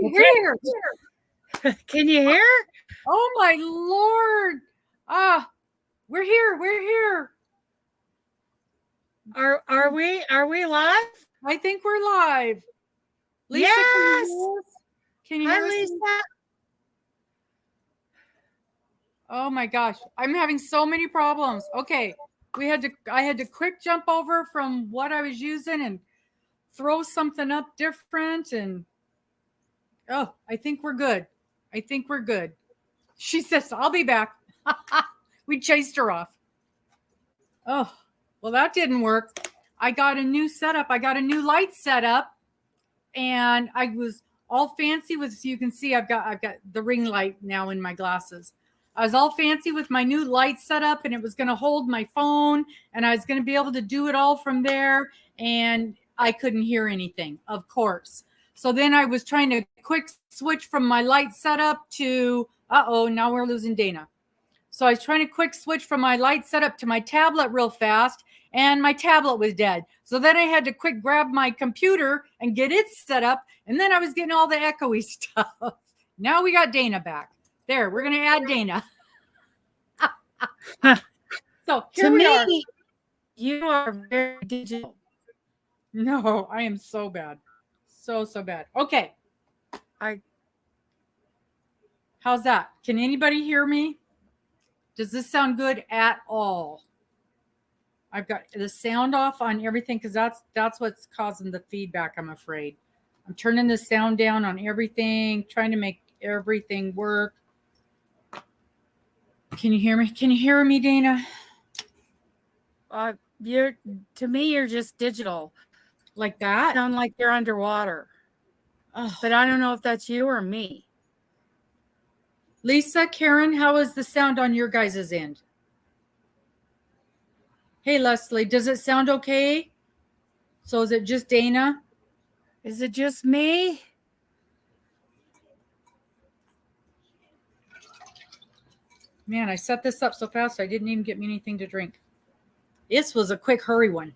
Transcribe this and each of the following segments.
hear? Can you hear? Oh my Lord. We're here. We're here. Are we live? I think we're live. Lisa, yes. Can you hear us? Lisa? Oh my gosh. I'm having so many problems. Okay. I had to quick jump over from what I was using and throw something up different, and I think we're good. I think we're good. She says, I'll be back. We chased her off. Oh, well, that didn't work. I got a new setup. I got a new light setup, and I was all fancy with, so you can see I've got the ring light now in my glasses. I was all fancy with my new light setup, and it was going to hold my phone, and I was going to be able to do it all from there, and I couldn't hear anything, of course. So then I was trying to quick switch from my light setup to, now we're losing Dana. So I was trying to quick switch from my light setup to my tablet real fast, and my tablet was dead. So then I had to quick grab my computer and get it set up, and then I was getting all the echoey stuff. Now we got Dana back. There, we're going to add Dana. So here we are. You are very digital. No, I am so bad. So bad. Okay. How's that? Can anybody hear me? Does this sound good at all? I've got the sound off on everything because that's what's causing the feedback, I'm afraid. I'm turning the sound down on everything, trying to make everything work. Can you hear me? Can you hear me, Dana? To me, you're just digital. Like that? You sound like you're underwater. But I don't know if that's you or me. Lisa, Karen, how is the sound on your guys' end? Hey, Leslie, does it sound okay? So is it just Dana? Is it just me? Man, I set this up so fast, I didn't even get me anything to drink. This was a quick hurry one.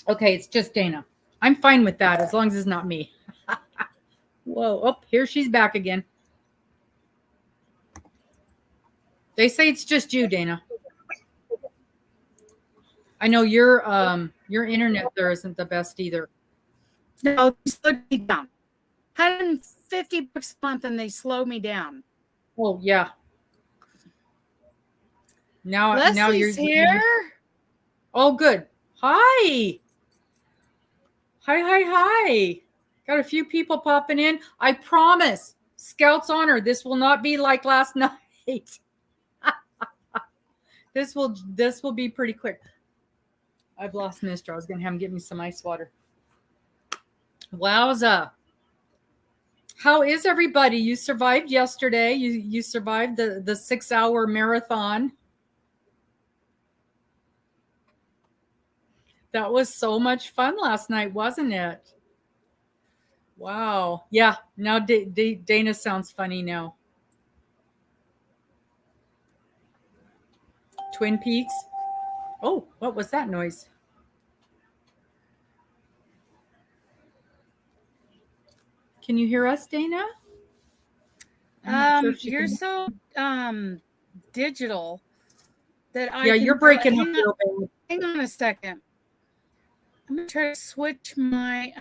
Okay, it's just Dana. I'm fine with that as long as it's not me. Whoa, here she's back again. They say it's just you, Dana. I know your internet there isn't the best either. No, they slowed me down. $150 a month and they slow me down. Oh yeah. Now you're here. Oh, good. Hi. Hi. Got a few people popping in. I promise, Scout's honor, this will not be like last night. This will be pretty quick. I've lost Mister. I was going to have him get me some ice water. Wowza. How is everybody? You survived yesterday. You survived the 6-hour marathon. That was so much fun last night, wasn't it? Wow. Yeah. Now Dana sounds funny now. Twin Peaks. Oh, what was that noise? Can you hear us, Dana? You're so digital that I you're breaking up a little bit. Hang on a second. I'm gonna try to switch my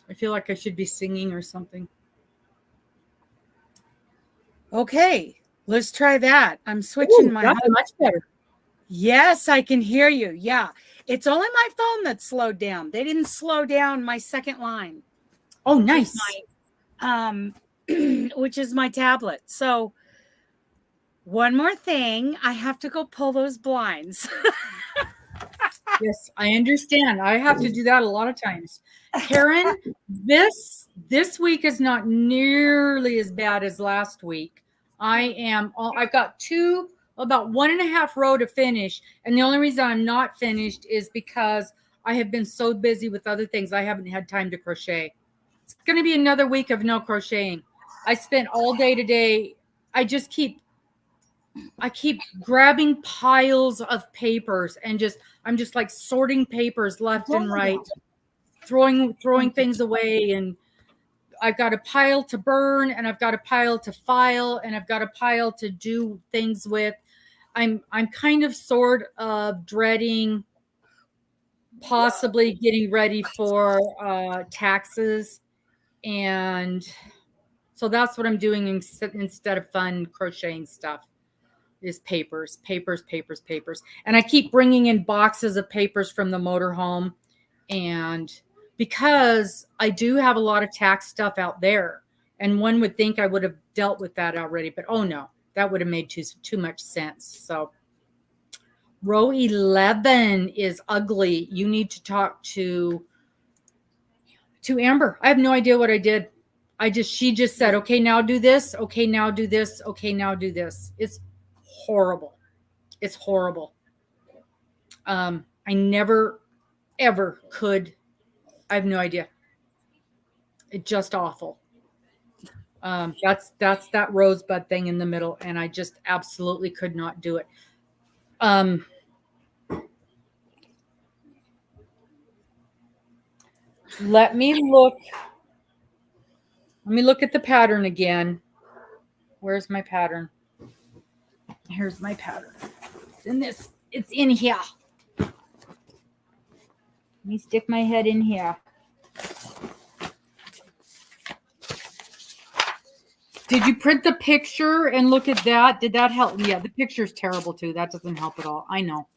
I feel like I should be singing or something. Okay, let's try that. I'm switching that's much better. Yes, I can hear you. Yeah, it's only my phone that slowed down. They didn't slow down my second line. Oh, nice. Which is my tablet. So one more thing, I have to go pull those blinds. Yes, I understand. I have to do that a lot of times. Karen, this week is not nearly as bad as last week. I've got 2 about 1.5 row to finish. And the only reason I'm not finished is because I have been so busy with other things. I haven't had time to crochet. It's going to be another week of no crocheting. I spent all day today. I keep grabbing piles of papers and I'm just like sorting papers left and right, throwing things away. And I've got a pile to burn, and I've got a pile to file, and I've got a pile to do things with. I'm kind of sort of dreading possibly getting ready for taxes. And so that's what I'm doing instead of fun crocheting stuff is papers. And I keep bringing in boxes of papers from the motorhome. And because I do have a lot of tax stuff out there, and one would think I would have dealt with that already, but oh no, that would have made too much sense. So row 11 is ugly. You need to talk to Amber. I have no idea what I did. She just said, okay, now do this. Okay, now do this. Okay, now do this. It's horrible. It's horrible. I never, ever could. I have no idea. It's just awful. That's that rosebud thing in the middle, and I just absolutely could not do it. Let me look at the pattern again. Where's my pattern? Here's my pattern. It's in here. Let me stick my head in here. Did you print the picture and look at that? Did that help? Yeah, the picture's terrible too. That doesn't help at all. I know.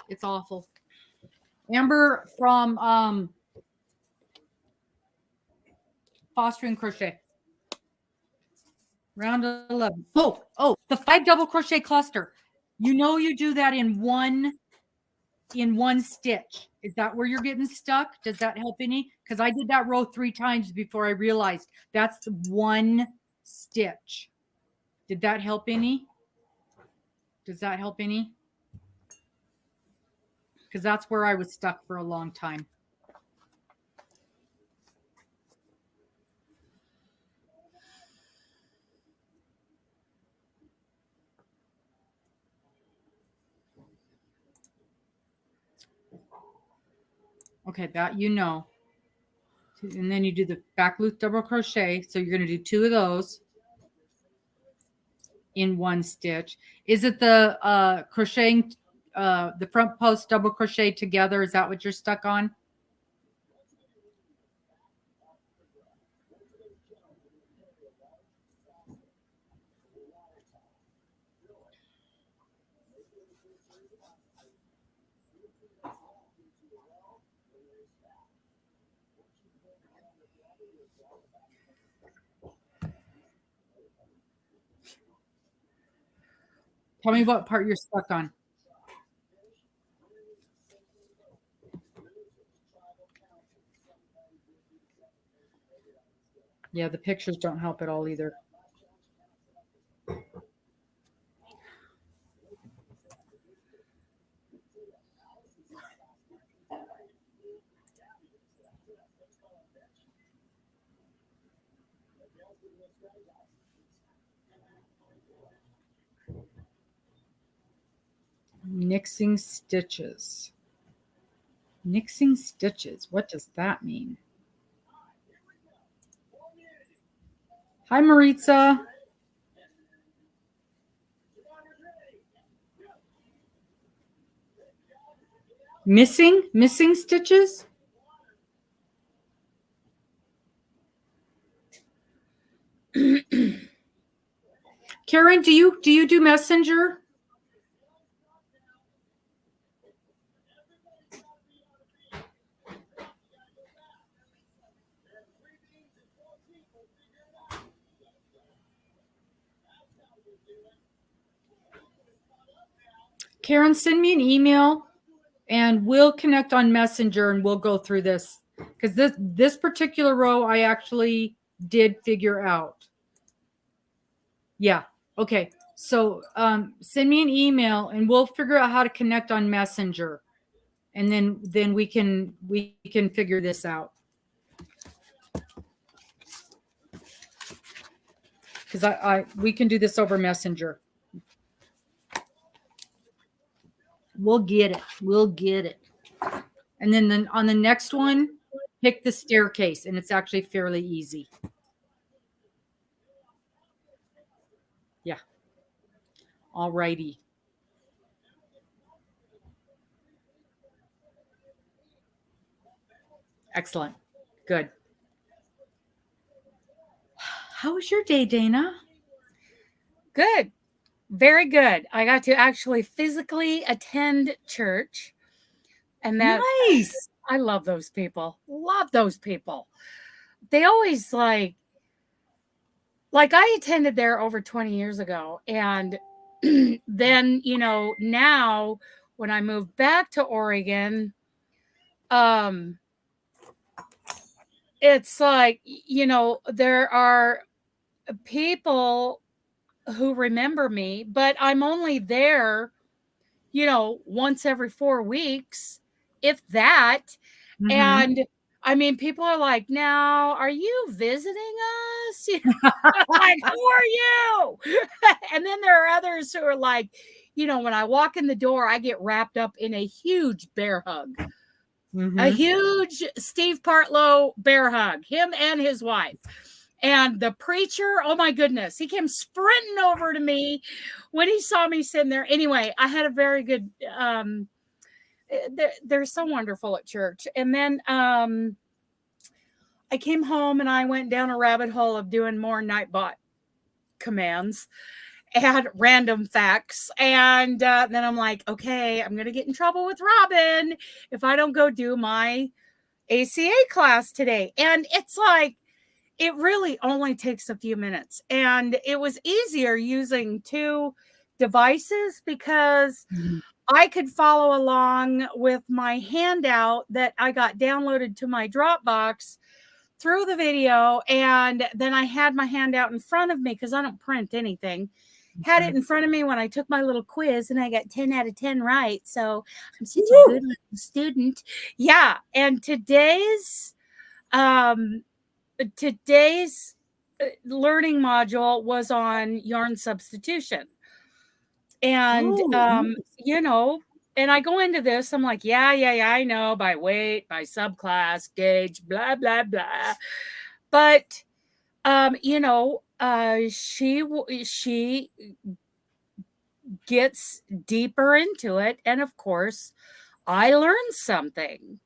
It's awful. Amber from Foster and Crochet. Round 11. Oh, the 5 double crochet cluster. You do that in one stitch. Is that where you're getting stuck? Does that help any? Because I did that row 3 times before I realized that's one stitch. Did that help any? Does that help any? Because that's where I was stuck for a long time. Okay, that you know. And then you do the back loop double crochet. So you're going to do 2 of those in one stitch. Is it the crocheting, the front post double crochet together? Is that what you're stuck on? Tell me what part you're stuck on. Yeah, the pictures don't help at all either. Nixing stitches. Nixing stitches. What does that mean? Hi, Maritza. Missing stitches? Karen, do you do Messenger? Karen, send me an email and we'll connect on Messenger and we'll go through this. Because this particular row, I actually did figure out. Yeah. Okay. So send me an email and we'll figure out how to connect on Messenger, and then we can figure this out. Because we can do this over Messenger. We'll get it. We'll get it. And then on the next one, pick the staircase, and it's actually fairly easy. Yeah. All righty. Excellent. Good. How was your day, Dana? Good. Very good. I got to actually physically attend church. And that Nice. I love those people. Love those people. They always like I attended there over 20 years ago. And then, now when I moved back to Oregon, it's like, there are people who remember me, but I'm only there, once every 4 weeks, if that. Mhm. And I mean, people are like, now, are you visiting us? Like, who are you? And then there are others who are like, when I walk in the door, I get wrapped up in a huge bear hug. A huge Steve Partlow bear hug, him and his wife. And the preacher, oh my goodness, he came sprinting over to me when he saw me sitting there. Anyway, I had a very good, they're so wonderful at church. And then I came home and I went down a rabbit hole of doing more Nightbot commands and random facts. And then I'm like, okay, I'm going to get in trouble with Robbin if I don't go do my ACA class today. And it's like, it really only takes a few minutes. And it was easier using 2 devices because I could follow along with my handout that I got downloaded to my Dropbox through the video. And then I had my handout in front of me because I don't print anything. Had it in front of me when I took my little quiz and I got 10 out of 10 right. So I'm such a good little student. Yeah. And today's learning module was on yarn substitution. And, and I go into this, I'm like, yeah, I know by weight, by subclass, gauge, blah, blah, blah. But, she gets deeper into it. And of course, I learned something.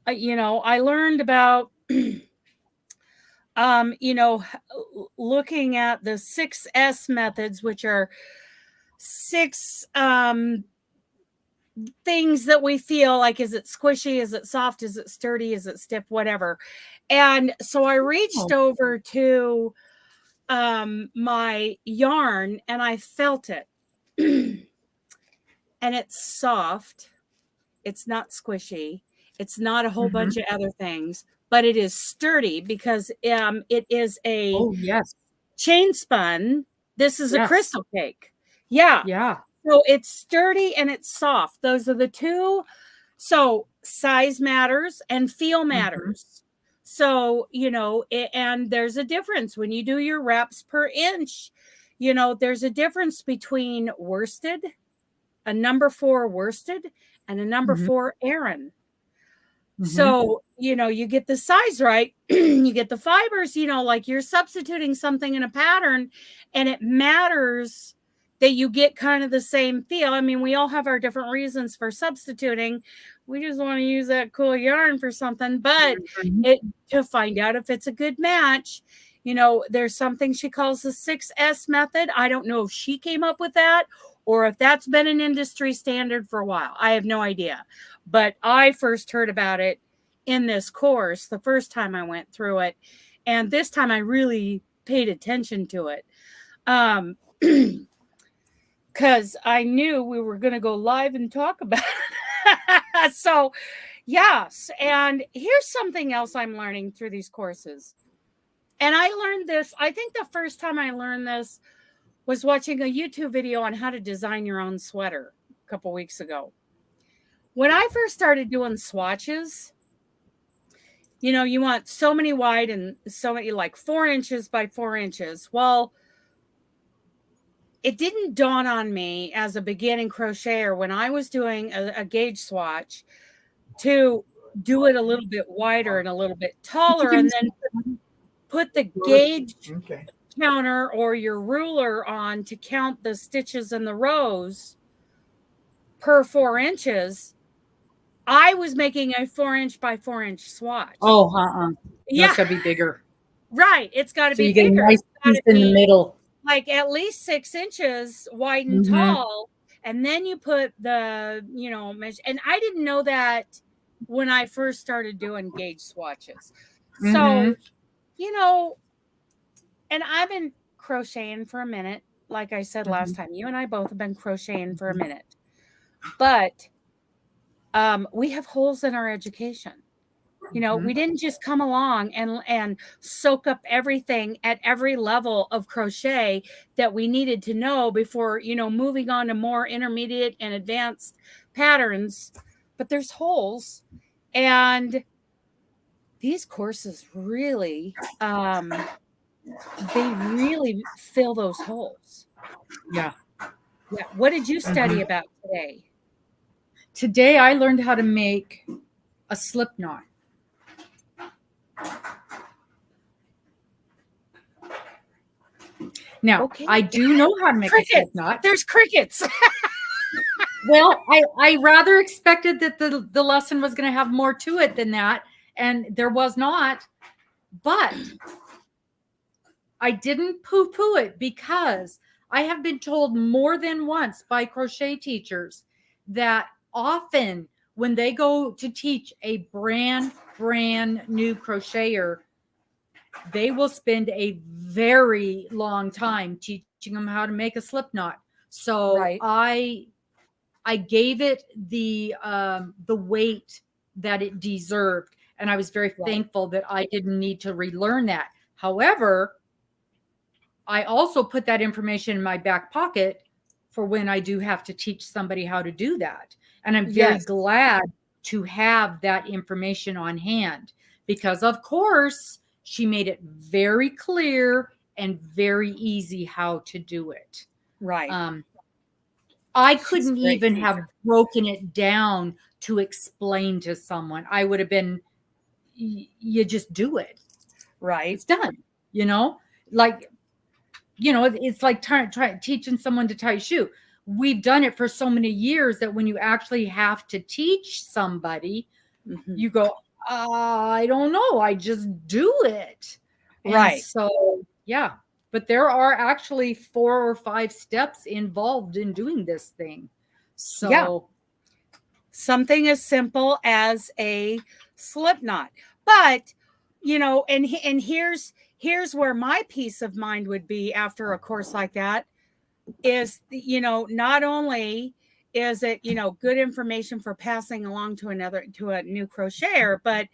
I learned about, looking at the 6S methods, which are 6 things that we feel like, is it squishy? Is it soft? Is it sturdy? Is it stiff? Whatever. And so I reached over to my yarn and I felt it. And it's soft. It's not squishy. It's not a whole bunch of other things, but it is sturdy because it is a chain spun. This is a crystal cake. Yeah. Yeah. So it's sturdy and it's soft. Those are the 2. So size matters and feel matters. So, and there's a difference when you do your reps per inch. There's a difference between worsted, a number 4 worsted, and a number 4 Aran. So, you get the size right, you get the fibers, like you're substituting something in a pattern, and it matters that you get kind of the same feel. I mean, we all have our different reasons for substituting. We just want to use that cool yarn for something, but to find out if it's a good match, there's something she calls the 6S method. I don't know if she came up with that or if that's been an industry standard for a while. I have no idea. But I first heard about it in this course the first time I went through it. And this time I really paid attention to it. Because I knew we were going to go live and talk about it. So, yes. And here's something else I'm learning through these courses. And I learned this, I think the first time I learned this was watching a YouTube video on how to design your own sweater a couple weeks ago. When I first started doing swatches, you know, you want so many wide and so many, like 4 inches by 4 inches. Well, it didn't dawn on me as a beginning crocheter when I was doing a gauge swatch to do it a little bit wider and a little bit taller, and then put the gauge counter or your ruler on to count the stitches and the rows per 4 inches. I was making a 4 inch by 4 inch swatch. Oh, yeah, it's gotta be bigger. Right, it's got to So be you get a bigger. nice piece in the middle. Like at least 6 inches wide and tall, and then you put the, you know, measure. And I didn't know that when I first started doing gauge swatches. So, you know, and I've been crocheting for a minute. Like I said last time, you and I both have been crocheting for a minute. But we have holes in our education. You know, we didn't just come along and soak up everything at every level of crochet that we needed to know before, you know, moving on to more intermediate and advanced patterns. But there's holes, and these courses really, they really fill those holes. Yeah. Yeah. What did you study about today? Today I learned how to make a slip knot. Now, I do know how to make a slip knot. There's crickets. Well, I rather expected that the lesson was going to have more to it than that, and there was not. But I didn't poo-poo it, because I have been told more than once by crochet teachers that often when they go to teach a brand new crocheter, they will spend a very long time teaching them how to make a slip knot. So I gave it the weight that it deserved, and I was very thankful that I didn't need to relearn that. However, I also put that information in my back pocket for when I do have to teach somebody how to do that. And I'm very glad to have that information on hand, because of course she made it very clear and very easy how to do it. Right. I couldn't even have broken it down to explain to someone. I would have been, you just do it. Right. It's done. You know, like, you know, it's like teaching someone to tie a shoe. We've done it for so many years that when you actually have to teach somebody, you go, I don't know, I just do it. And so, yeah. But there are actually 4 or 5 steps involved in doing this thing. So something as simple as a slip knot. But, you know, and here's where my peace of mind would be after a course like that is, you know, not only is it, you know, good information for passing along to a new crocheter, but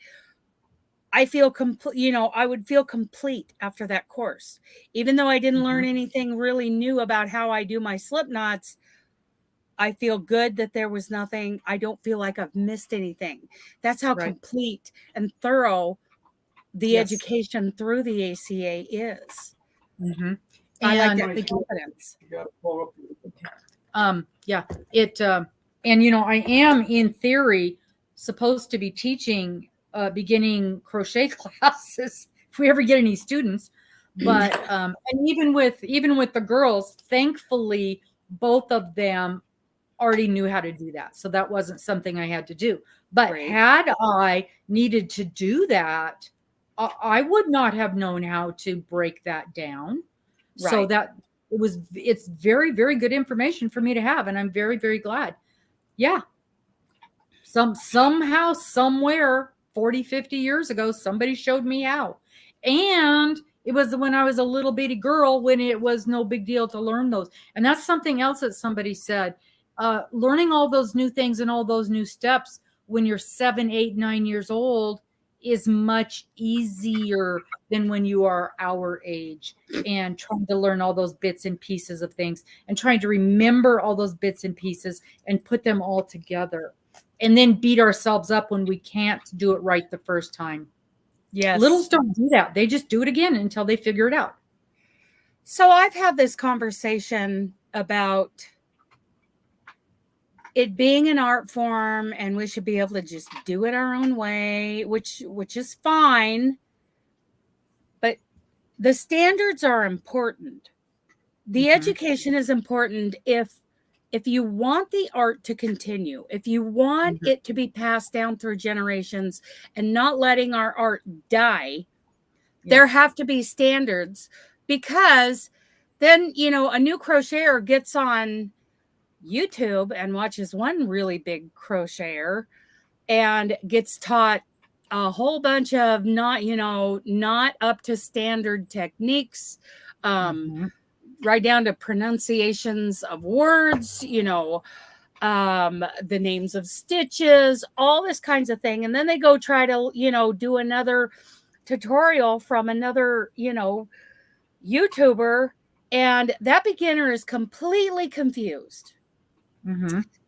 I feel complete, you know, I would feel complete after that course. Even though I didn't learn anything really new about how I do my slip knots, I feel good that there was nothing. I don't feel like I've missed anything. That's how complete and thorough the education through the ACA is. I like that big confidence. And you know, I am in theory supposed to be teaching beginning crochet classes if we ever get any students. But and even with the girls, thankfully both of them already knew how to do that, so that wasn't something I had to do. But had I needed to do that, I would not have known how to break that down. So that it's very, very good information for me to have, and I'm very, very glad. Somehow, somewhere 40, 50 years ago, somebody showed me how. And it was when I was a little bitty girl, when it was no big deal to learn those. And that's something else that somebody said. Learning all those new things and all those new steps when you're 7, 8, 9 years old is much easier than when you are our age and trying to learn all those bits and pieces of things and trying to remember all those bits and pieces and put them all together and then beat ourselves up when we can't do it right the first time. Yes. Littles don't do that. They just do it again until they figure it out. So I've had this conversation about it being an art form and we should be able to just do it our own way, which is fine. But the standards are important. The education is important if you want the art to continue, if you want it to be passed down through generations and not letting our art die, there have to be standards, because then, you know, a new crocheter gets on YouTube and watches one really big crocheter and gets taught a whole bunch of not up to standard techniques, right down to pronunciations of words, the names of stitches, all this kinds of thing. And then they go try to, do another tutorial from another, YouTuber, and that beginner is completely confused.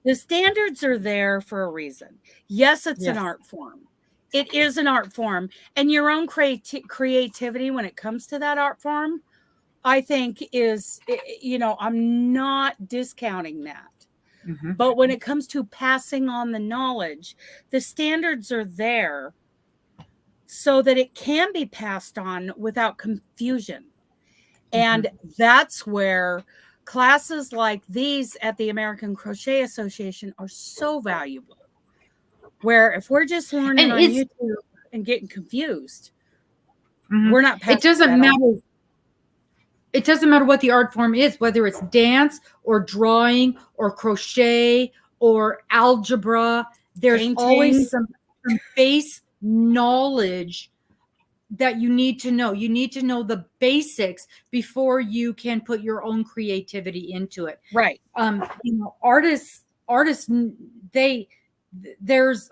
The standards are there for a reason. Yes, it's an art form. It is an art form. And your own creativity when it comes to that art form, I think is, I'm not discounting that. But when it comes to passing on the knowledge, the standards are there so that it can be passed on without confusion. And that's where classes like these at the American Crochet Association are so valuable. Where if we're just learning on YouTube and getting confused, we're not passing. It doesn't matter. It doesn't matter what the art form is, whether it's dance or drawing or crochet or algebra. There's always some base knowledge that you need to know. You need to know the basics before you can put your own creativity into it. Right. Artists, there's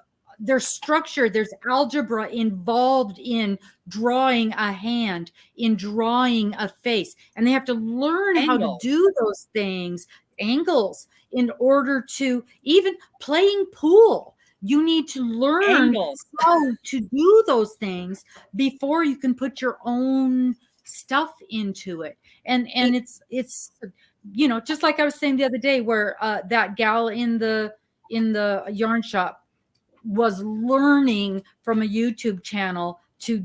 structure, there's algebra involved in drawing a hand, in drawing a face, and they have to learn how to do those things, angles, in order to even playing pool. You need to learn how to do those things before you can put your own stuff into it. And it's just like I was saying the other day, where that gal in the yarn shop was learning from a YouTube channel to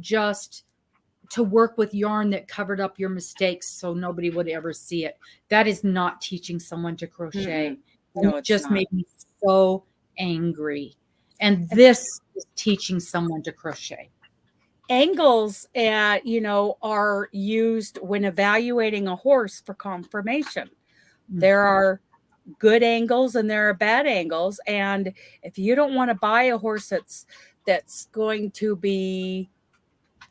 work with yarn that covered up your mistakes so nobody would ever see it. That is not teaching someone to crochet. No, it just made me so angry. And this is teaching someone to crochet. Angles, are used when evaluating a horse for conformation. There are good angles and there are bad angles. And if you don't want to buy a horse that's going to be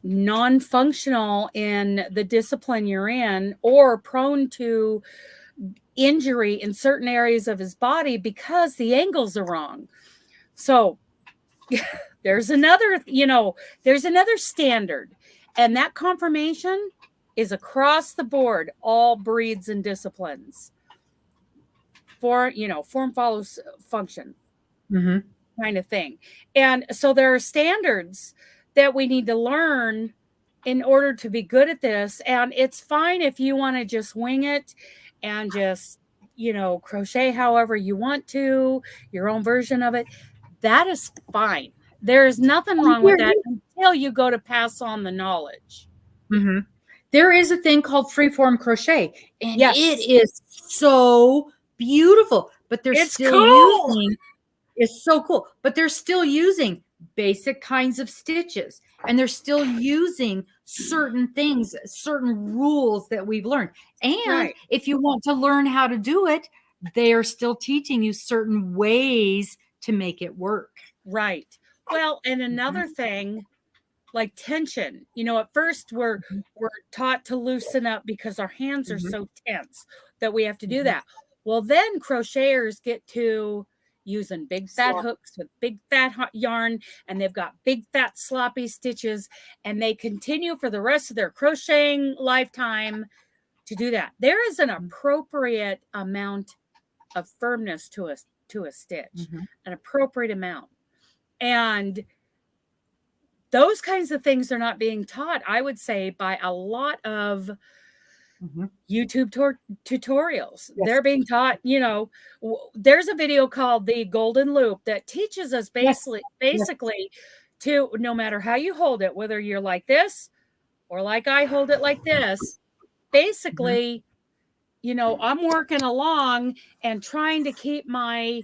non-functional in the discipline you're in, or prone to injury in certain areas of his body because the angles are wrong. So there's another standard, and that conformation is across the board, all breeds and disciplines. Form follows function, kind of thing. And so there are standards that we need to learn in order to be good at this. And it's fine if you want to just wing it and just, crochet however you want to, your own version of it. That is fine. There is nothing wrong with that until you go to pass on the knowledge. There is a thing called freeform crochet, and it is so beautiful, but they're it's so cool, but they're still using basic kinds of stitches, and they're still using certain things, certain rules that we've learned. And if you want to learn how to do it, they are still teaching you certain ways to make it work. Right. Well, and another thing, like tension, at first we're taught to loosen up because our hands are so tense that we have to do that. Well, then crocheters get to using big fat hooks with big fat yarn, and they've got big fat sloppy stitches, and they continue for the rest of their crocheting lifetime to do that. There is an appropriate amount of firmness to a stitch, an appropriate amount. And those kinds of things are not being taught, I would say, by a lot of YouTube tutorials. They're being taught, there's a video called The Golden Loop that teaches us basically to, no matter how you hold it, whether you're like this or like I hold it like this, basically, I'm working along and trying to keep my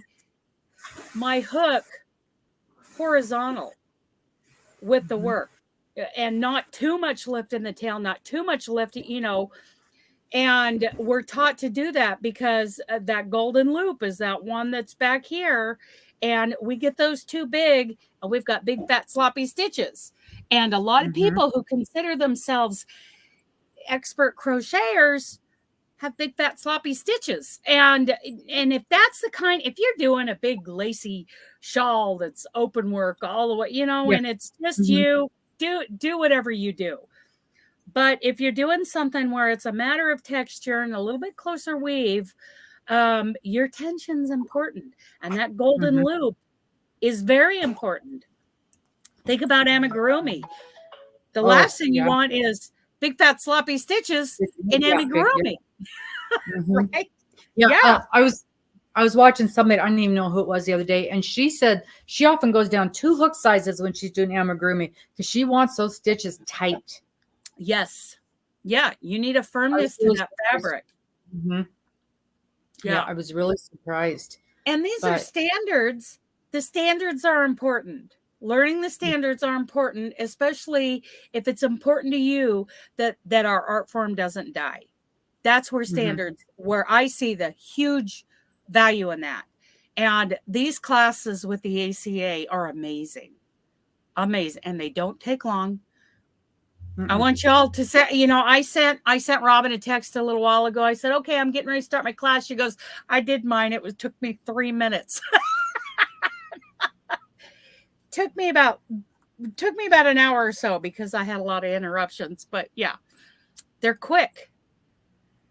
hook horizontal with the work, and not too much lift in the tail, not too much lift, and we're taught to do that because that golden loop is that one that's back here, and we get those too big and we've got big fat sloppy stitches. And a lot of people who consider themselves expert crocheters have big fat sloppy stitches. And if that's the kind, if you're doing a big lacy shawl that's open work all the way, and it's just you, do whatever you do. But if you're doing something where it's a matter of texture and a little bit closer weave, your tension's important, and that golden loop is very important. Think about amigurumi. The last thing you want is big fat sloppy stitches in amigurumi. Right? Yeah. I was watching somebody, I don't even know who it was the other day, and she said she often goes down 2 hook sizes when she's doing amigurumi because she wants those stitches tight. Yes. Yeah, you need a firmness to that fabric. Yeah, I was really surprised. And these are standards. The standards are important. Learning the standards are important, especially if it's important to you that our art form doesn't die. That's where standards, where I see the huge value in that. And these classes with the ACA are amazing. Amazing. And they don't take long. I want y'all to say, I sent Robbin a text a little while ago. I said, okay, I'm getting ready to start my class. She goes, I did mine. It took me 3 minutes. Took me about an hour or so because I had a lot of interruptions, but yeah, they're quick.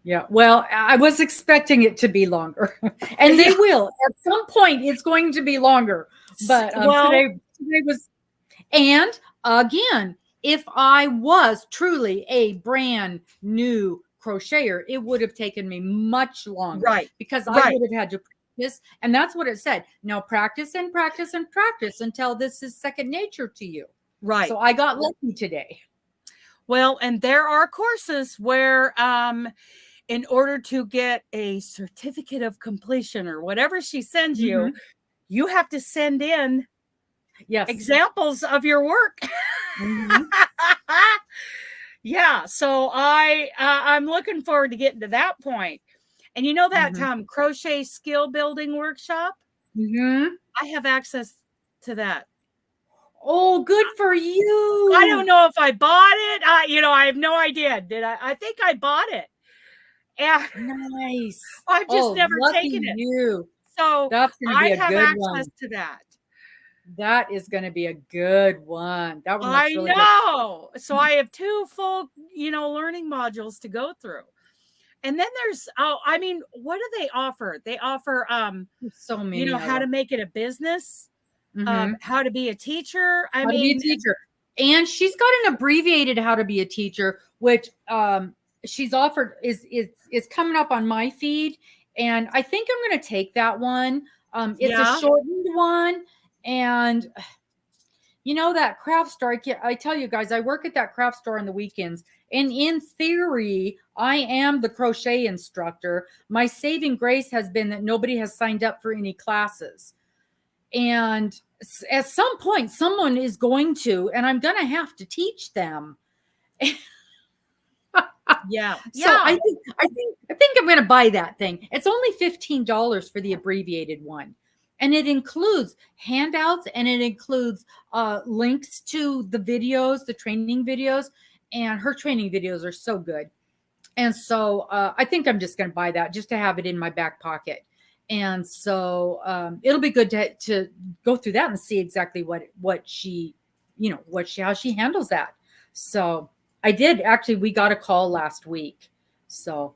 Yeah. Well, I was expecting it to be longer, and they will at some point. It's going to be longer, but today was, and again, if I was truly a brand new crocheter, it would have taken me much longer, right? Because I would have had to practice, and that's what it said. Now practice and practice and practice until this is second nature to you, right? So I got lucky today. Well, and there are courses where, in order to get a certificate of completion or whatever she sends you, you have to send in examples of your work. Yeah, so I'm looking forward to getting to that point. And that crochet skill building workshop, I have access to that. Oh, good for you. I don't know if I bought it. I have no idea. Did I? I think I bought it. Yeah. Nice. I've just never taken it. You. So that's going to be a good access one. To that. That is going to be a good one. That one looks really know. Good. So I have 2 full, learning modules to go through. And then there's, what do they offer? They offer, so many, how to make it a business, how to be a teacher. How to be a teacher. And she's got an abbreviated how to be a teacher, which she's offered is coming up on my feed. And I think I'm going to take that one. It's a shortened one. And that craft store, I tell you guys, I work at that craft store on the weekends. And in theory, I am the crochet instructor. My saving grace has been that nobody has signed up for any classes. And at some point, someone is going to, and I'm going to have to teach them. Yeah. So I think I'm going to buy that thing. It's only $15 for the abbreviated one. And it includes handouts, and it includes links to the videos, the training videos, and her training videos are so good. And so I think I'm just going to buy that just to have it in my back pocket. And so it'll be good to go through that and see exactly what she, how she handles that. So I did actually, we got a call last week. So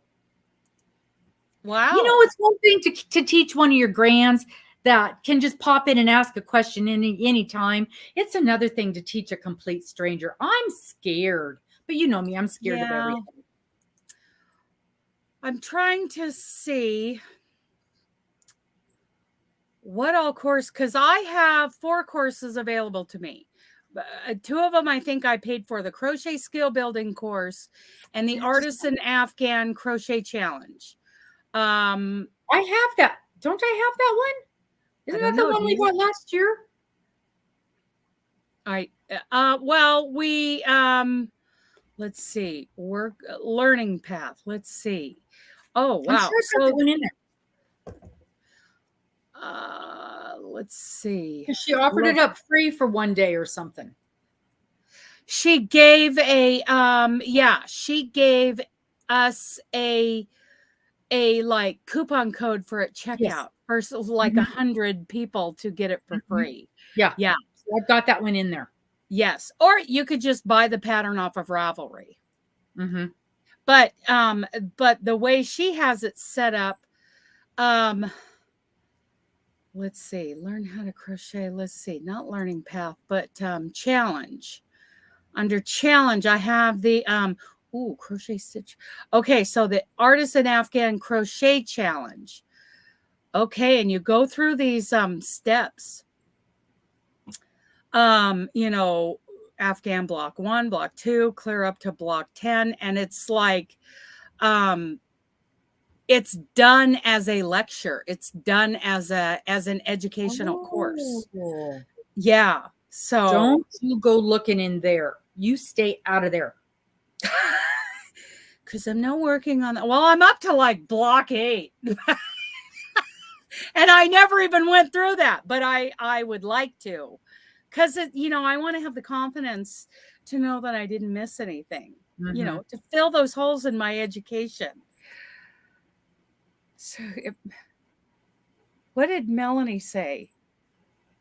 wow. It's one thing to teach one of your grands that can just pop in and ask a question any time. It's another thing to teach a complete stranger. I'm scared, but you know me, I'm scared of everything. I'm trying to see what all course, because I have 4 courses available to me. 2 of them I think I paid for, the crochet skill building course and the artisan Afghan crochet challenge. I have that. Don't I have that one? Isn't that the one we got last year? Well, we let's see, work learning path. Let's see. Oh wow! I'm sure I got that one in there. Let's see. She offered it up free for one day or something. She gave she gave us a like coupon code for a checkout versus like 100 people to get it for free. Yeah. So I've got that one in there. Yes. Or you could just buy the pattern off of Ravelry. But the way she has it set up, let's see, learn how to crochet. Let's see, not learning path, but challenge. Under challenge, I have the crochet stitch. Okay, so the artisan Afghan crochet challenge. Okay, and you go through these steps. Afghan block 1, block 2, clear up to block 10, and it's like it's done as a lecture. It's done as an educational course. Yeah. So don't you go looking in there. You stay out of there. Because I'm not working on that. Well, I'm up to like block 8. And I never even went through that, but I would like to. Because, I want to have the confidence to know that I didn't miss anything, to fill those holes in my education. So what did Melanie say?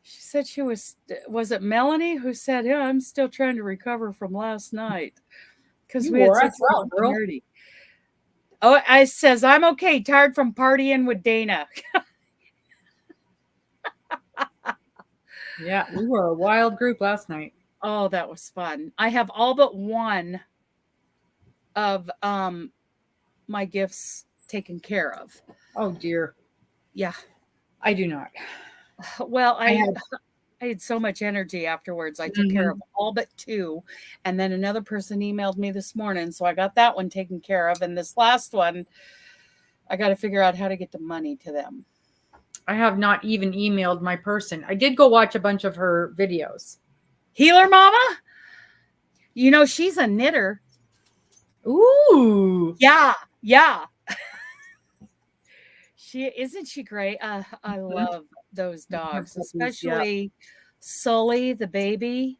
She said she was it Melanie who said, yeah, I'm still trying to recover from last night. Because we had such a nerdy. Oh, I says, I'm okay, tired from partying with Dana. Yeah, we were a wild group last night. Oh, that was fun. I have all but one of my gifts taken care of. Oh dear. Yeah. I do not. Well, I had so much energy afterwards. I took care of all but 2. And then another person emailed me this morning. So I got that one taken care of. And this last one, I got to figure out how to get the money to them. I have not even emailed my person. I did go watch a bunch of her videos. Healer Mama? She's a knitter. Ooh. Yeah. Isn't she great? I love those dogs, especially Sully, the baby.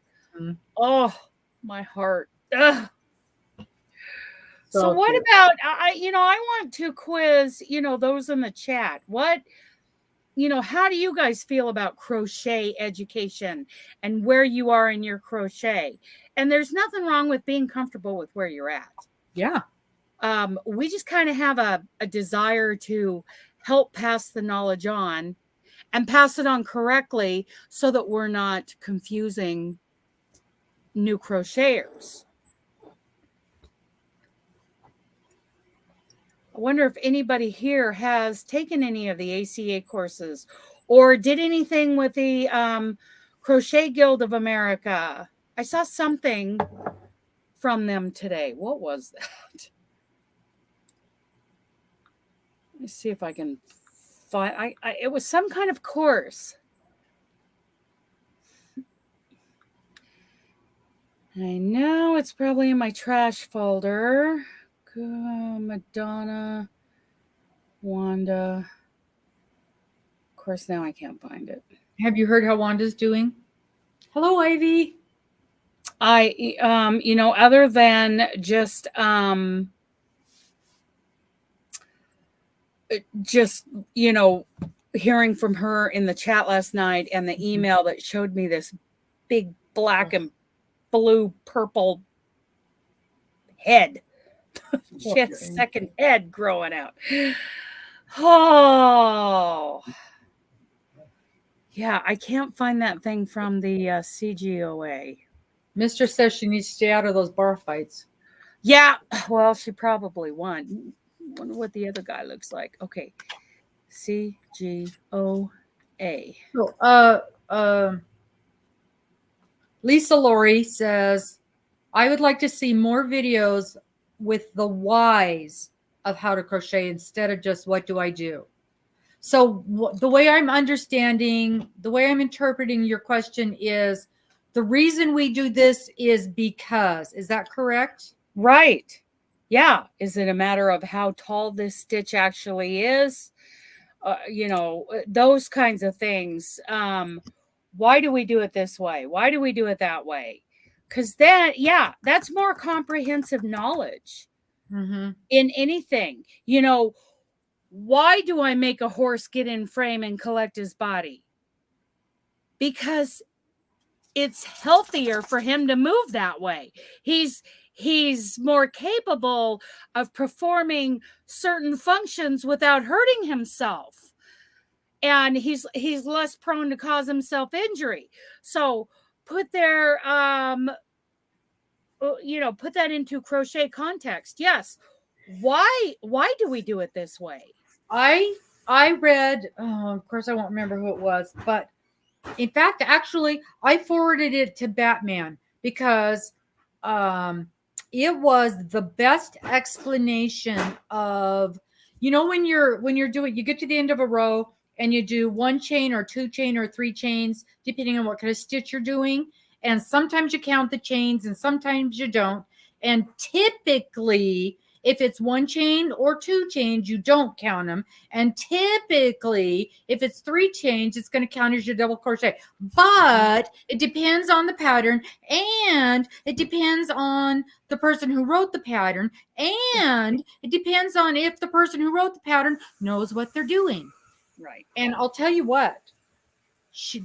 Oh, my heart. Ugh. So what about, I want to quiz, those in the chat. How do you guys feel about crochet education and where you are in your crochet? And there's nothing wrong with being comfortable with where you're at. Yeah. We just kind of have a desire to help pass the knowledge on and pass it on correctly so that we're not confusing new crocheters. I wonder if anybody here has taken any of the ACA courses or did anything with the Crochet Guild of America. I saw something from them today. What was that? Let me see if I can find. It was some kind of course. I know it's probably in my trash folder. Madonna, Wanda. Of course, now I can't find it. Have you heard how Wanda's doing? Hello, Ivy. Other than just just, hearing from her in the chat last night and the email that showed me this big black and blue purple head. She had a second head growing out. Oh, yeah. I can't find that thing from the CGOA. Mistress says she needs to stay out of those bar fights. Yeah. Well, she probably won. Wonder what the other guy looks like. Okay. CGOA. So, Lisa Laurie says, I would like to see more videos with the whys of how to crochet instead of just what do I do. So the way I'm understanding, the way I'm interpreting your question is the reason we do this is because. Is that correct? Right. Yeah. Is it a matter of how tall this stitch actually is? Those kinds of things. Why do we do it this way? Why do we do it that way? Because that's more comprehensive knowledge in anything. Why do I make a horse get in frame and collect his body? Because it's healthier for him to move that way. He's more capable of performing certain functions without hurting himself. And he's less prone to cause himself injury. So put that into crochet context. Yes. Why do we do it this way? I read, of course I won't remember who it was, but in fact, actually, I forwarded it to Batman because it was the best explanation of, when you're doing, you get to the end of a row and you do 1 chain or 2 chain or 3 chains, depending on what kind of stitch you're doing. And sometimes you count the chains and sometimes you don't. And typically, if it's 1 chain or 2 chains, you don't count them. And typically, if it's 3 chains, it's going to count as your double crochet. But it depends on the pattern, and it depends on the person who wrote the pattern, and it depends on if the person who wrote the pattern knows what they're doing. Right. And I'll tell you what,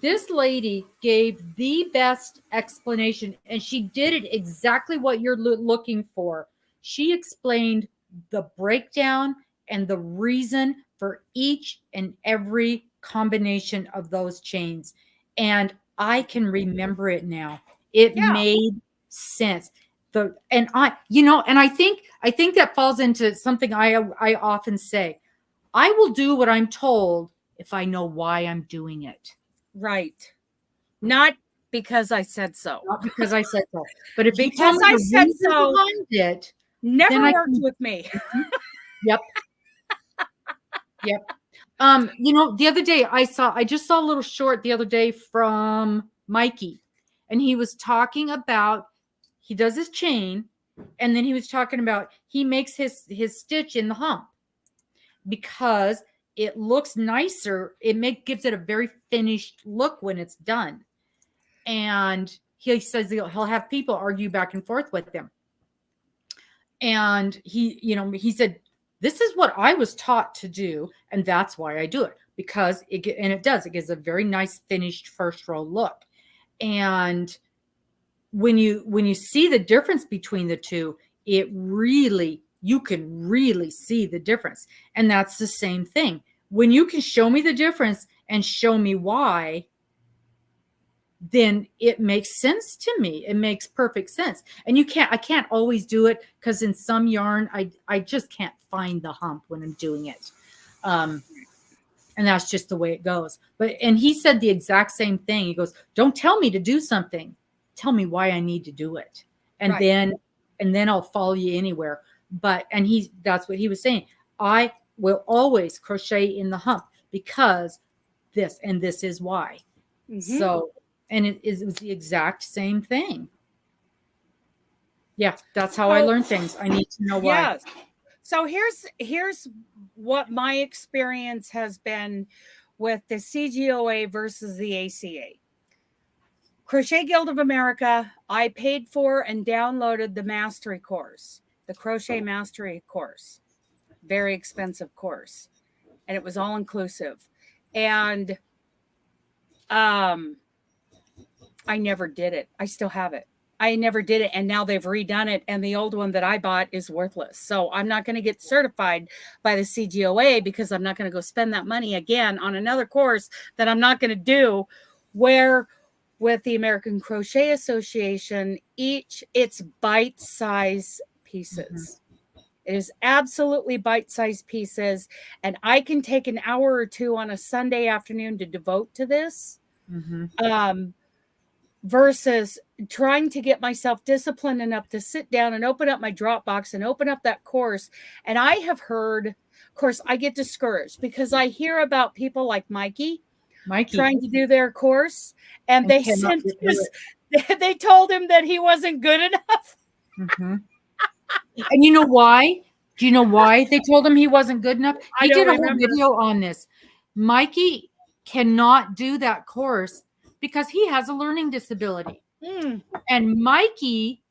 this lady gave the best explanation, and she did it exactly what you're looking for. She explained the breakdown and the reason for each and every combination of those chains. And I can remember it now. It made sense. And I think that falls into something I often say. I will do what I'm told if I know why I'm doing it. Right. Not because I said so. Not because I said so. But if you because tell me I said so, behind it, never worked with me. Yep. The other day I just saw a little short the other day from Mikey, and he was talking about, he does his chain, and then he was talking about he makes his stitch in the hump because it looks nicer. It gives it a very finished look when it's done. And he says he'll have people argue back and forth with him. And he said, this is what I was taught to do, and that's why I do it, because it gives a very nice finished first row look. And when you see the difference between the two, you can really see the difference. And that's the same thing. When you can show me the difference and show me why, then it makes sense to me. It makes perfect sense. And I can't always do it, because in some yarn, I just can't find the hump when I'm doing it. And that's just the way it goes. And he said the exact same thing. He goes, don't tell me to do something. Tell me why I need to do it. And then I'll follow you anywhere. That's what he was saying. I will always crochet in the hump because this is why. Mm-hmm. So, and it was the exact same thing. Yeah, that's how I learn things. I need to know why. Yes. So here's what my experience has been with the CGOA versus the ACA. Crochet Guild of America, I paid for and downloaded the mastery course, the crochet mastery course. Very expensive course. and it was all inclusive. And I never did it. I still have it. I never did it. And now they've redone it. And the old one that I bought is worthless. So I'm not going to get certified by the CGOA because I'm not going to go spend that money again on another course that I'm not going to do. Where with the American Crochet Association, it's bite-sized pieces. It is absolutely bite-sized pieces. And I can take an hour or two on a Sunday afternoon to devote to this. Versus trying to get myself disciplined enough to sit down and open up my Dropbox and open up that course. And I have heard, of course, I get discouraged because I hear about people like Mikey trying to do their course, and they sent they told him that he wasn't good enough. And you know why? Do you know why they told him he wasn't good enough? He did a whole video on this. Mikey cannot do that course because he has a learning disability. And Mikey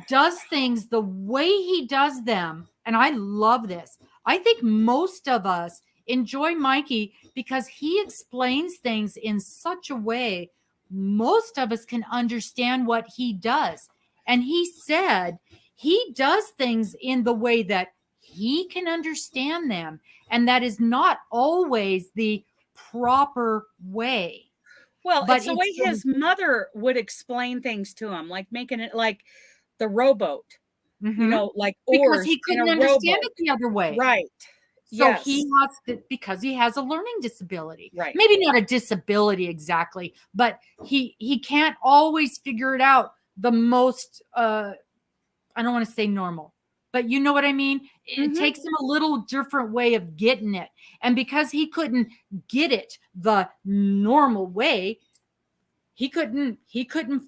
does things the way he does them. And I love this. I think most of us enjoy Mikey because he explains things in such a way most of us can understand what he does. And he said he does things in the way that he can understand them. And that is not always the proper way. Well, but it's the way his mother would explain things to him, like making it like the rowboat, you know, like oars. Because he couldn't understand it the other way. Right. So he has to, because he has a learning disability. Right. Maybe not a disability exactly, but he can't always figure it out the most, I don't want to say normal, but you know what I mean? It takes him a little different way of getting it. And because he couldn't get it the normal way, he couldn't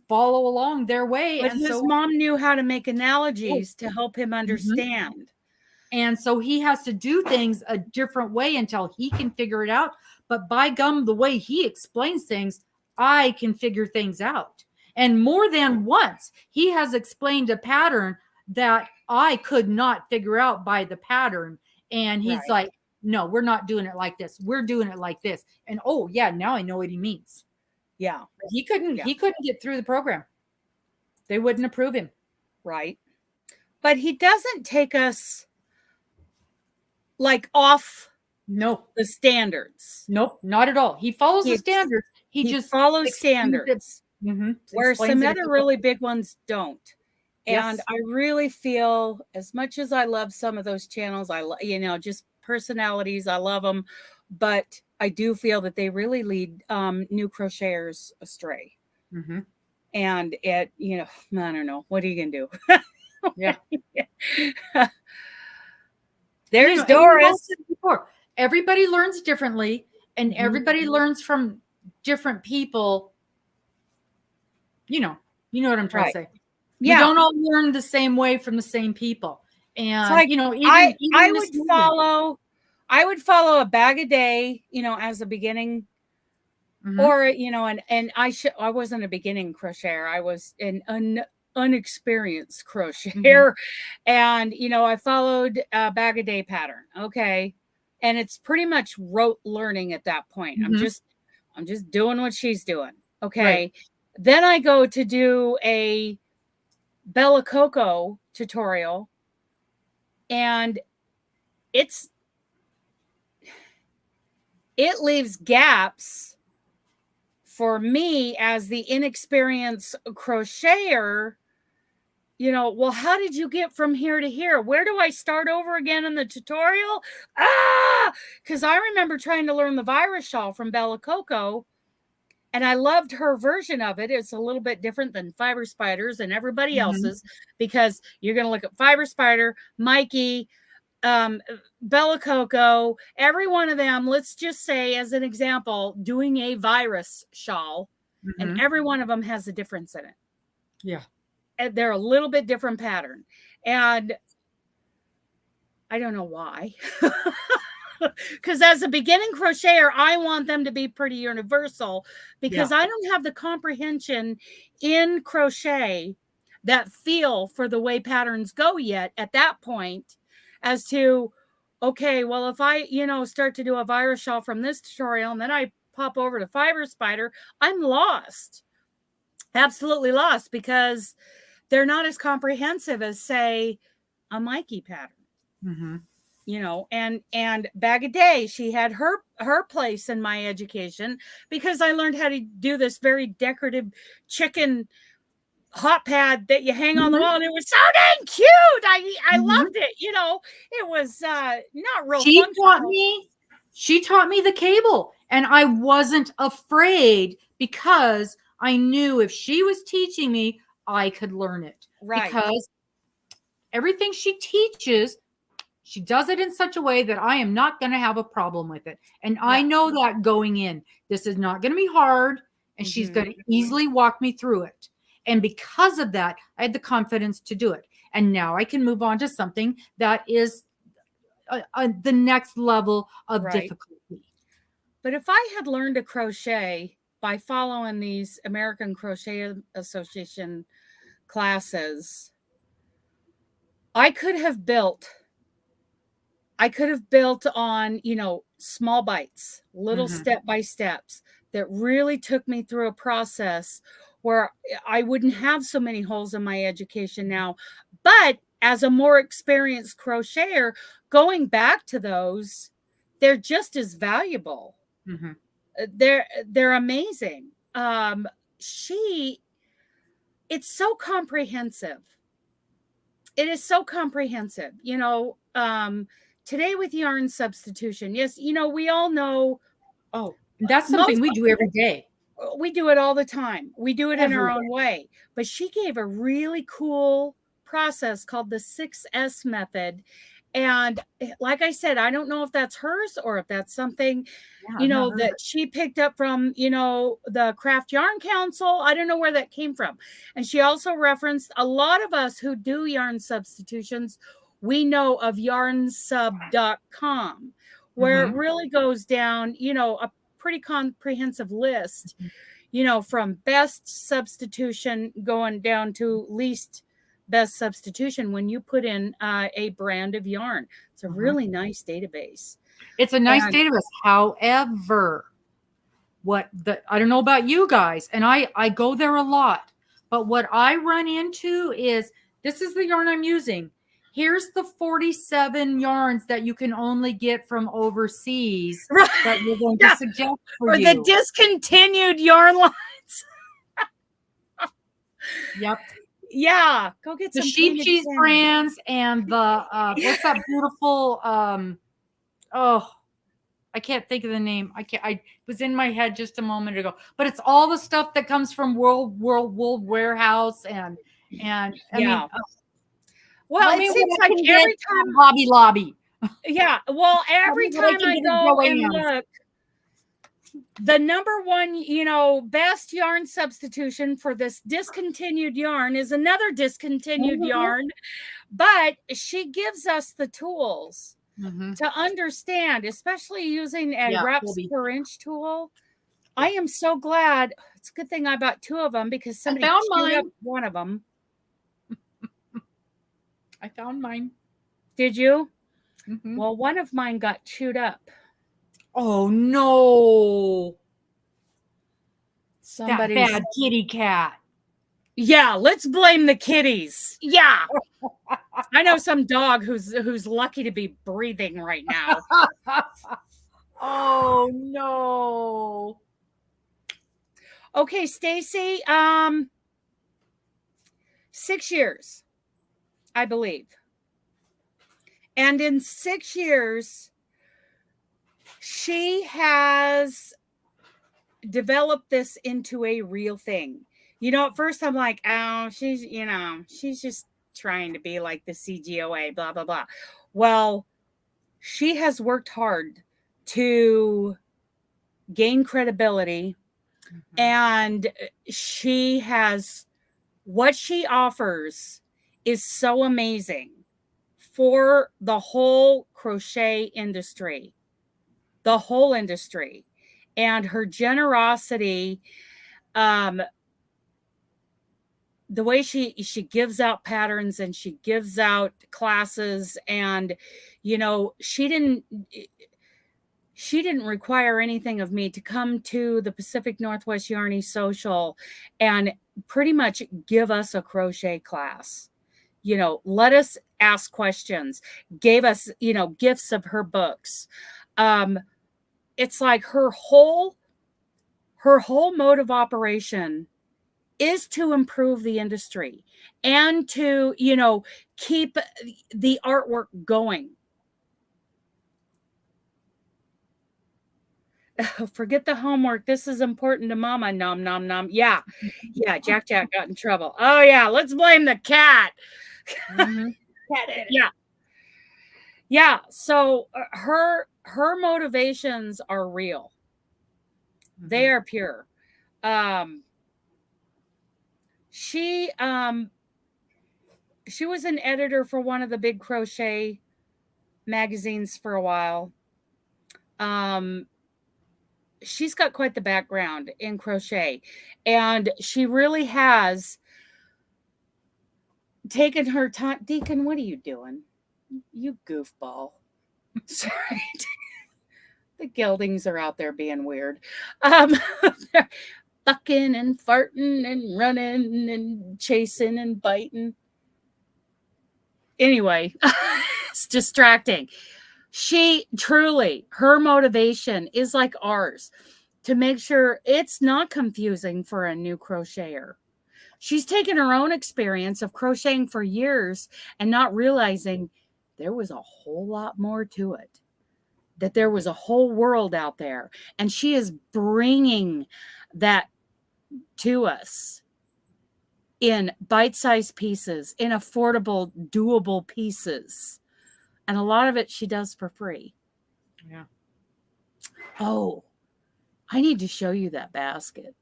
follow along their way. But his mom knew how to make analogies to help him understand. And so he has to do things a different way until he can figure it out. But by gum, the way he explains things, I can figure things out. And more than once, he has explained a pattern that I could not figure out by the pattern. And he's like, no, we're not doing it like this. We're doing it like this. And oh yeah, now I know what he means. Yeah. He couldn't get through the program. They wouldn't approve him. Right. But he doesn't take us like off the standards. Nope, not at all. He follows the standards. He just follows standards. Where some other really big ones don't. And I really feel, as much as I love some of those channels, just personalities, I love them, but I do feel that they really lead new crocheters astray. And it, I don't know, what are you gonna do? There's Doris. Everybody learns differently, and everybody learns from different people. You know what I'm trying to say. We don't all learn the same way from the same people. And like, I would follow a bag a day, as a beginning, or and I wasn't a beginning crocheter. I was an unexperienced crocheter, and I followed a bag a day pattern. Okay, and it's pretty much rote learning at that point. I'm just doing what she's doing. Okay, then I go to do a Bella Coco tutorial, and it leaves gaps for me as the inexperienced crocheter. Well, how did you get from here to here? Where do I start over again in the tutorial? Because I remember trying to learn the virus shawl from Bella Coco, and I loved her version of it. It's a little bit different than Fiber Spiders and everybody else's, because you're going to look at Fiber Spider, Mikey, Bella Coco, every one of them, let's just say as an example, doing a virus shawl, and every one of them has a difference in it. Yeah. And they're a little bit different pattern. And I don't know why. Because as a beginning crocheter, I want them to be pretty universal, because I don't have the comprehension in crochet, that feel for the way patterns go yet at that point, as to, okay, well, if I, start to do a virus shawl from this tutorial and then I pop over to Fiber Spider, I'm lost. Absolutely lost, because they're not as comprehensive as, say, a Mikey pattern. Mm-hmm. And Bag a Day, she had her place in my education, because I learned how to do this very decorative chicken hot pad that you hang on the wall, and it was so dang cute. I loved it. It was not real functional. She taught me the cable, and I wasn't afraid, because I knew if she was teaching me, I could learn it. Right. Because everything she teaches, she does it in such a way that I am not going to have a problem with it. And I know that going in, this is not going to be hard, and she's going to easily walk me through it. And because of that, I had the confidence to do it. And now I can move on to something that is the next level of difficulty. But if I had learned to crochet by following these American Crochet Association classes, I could have built on, small bites, little step-by-steps that really took me through a process where I wouldn't have so many holes in my education now. But as a more experienced crocheter, going back to those, they're just as valuable. They're amazing. It's so comprehensive. It is so comprehensive. Today with yarn substitution, yes, we all know. Oh, that's something we do every day. We do it all the time. We do it in our own way. But she gave a really cool process called the 6S method. And like I said, I don't know if that's hers or if that's something, that she picked up from, the Craft Yarn Council. I don't know where that came from. And she also referenced a lot of us who do yarn substitutions. We know of yarnsub.com, where it really goes down, a pretty comprehensive list, from best substitution going down to least best substitution when you put in a brand of yarn. It's a really nice database. It's a nice database. However, I don't know about you guys, and I go there a lot, but what I run into is, this is the yarn I'm using. Here's the 47 yarns that you can only get from overseas that we're going to suggest for you. Or the discontinued yarn lines. Yep. Yeah, go get the some sheep cheese brands and the what's that beautiful I can't think of the name. I was in my head just a moment ago, but it's all the stuff that comes from World Warehouse and I mean, well, it seems like every time Hobby Lobby. Yeah, well, every time I go and look, the number one, best yarn substitution for this discontinued yarn is another discontinued yarn, but she gives us the tools to understand, especially using a reps per inch tool. I am so glad. It's a good thing I bought two of them, because somebody chewed up one of them. I found mine. Did you? Well, one of mine got chewed up. Oh no! Somebody's that bad kitty cat. Yeah, let's blame the kitties. Yeah. I know some dog who's lucky to be breathing right now. Oh no. Okay, Stacy, 6 years, I believe. And in 6 years, she has developed this into a real thing. At first I'm like, oh, she's just trying to be like the CGOA, blah, blah, blah. Well, she has worked hard to gain credibility, and what she offers is so amazing for the whole crochet industry, the whole industry. And her generosity, the way she gives out patterns and she gives out classes, and she didn't require anything of me to come to the Pacific Northwest Yarny Social and pretty much give us a crochet class. Let us ask questions, gave us, gifts of her books. It's like her whole mode of operation is to improve the industry and to, keep the artwork going. Forget the homework. This is important to Mama. Nom, nom, nom. Yeah. Jack got in trouble. Oh, yeah. Let's blame the cat. Mm-hmm. Yeah. So her motivations are real. Mm-hmm. They are pure. She was an editor for one of the big crochet magazines for a while. She's got quite the background in crochet, and she really has taken her time. Deacon, what are you doing? You goofball. Sorry. The geldings are out there being weird. They're bucking and farting and running and chasing and biting. Anyway, it's distracting. She truly, her motivation is like ours, to make sure it's not confusing for a new crocheter. She's taken her own experience of crocheting for years and not realizing there was a whole lot more to it, that there was a whole world out there. And she is bringing that to us in bite-sized pieces, in affordable, doable pieces. And a lot of it she does for free. Yeah. Oh, I need to show you that basket.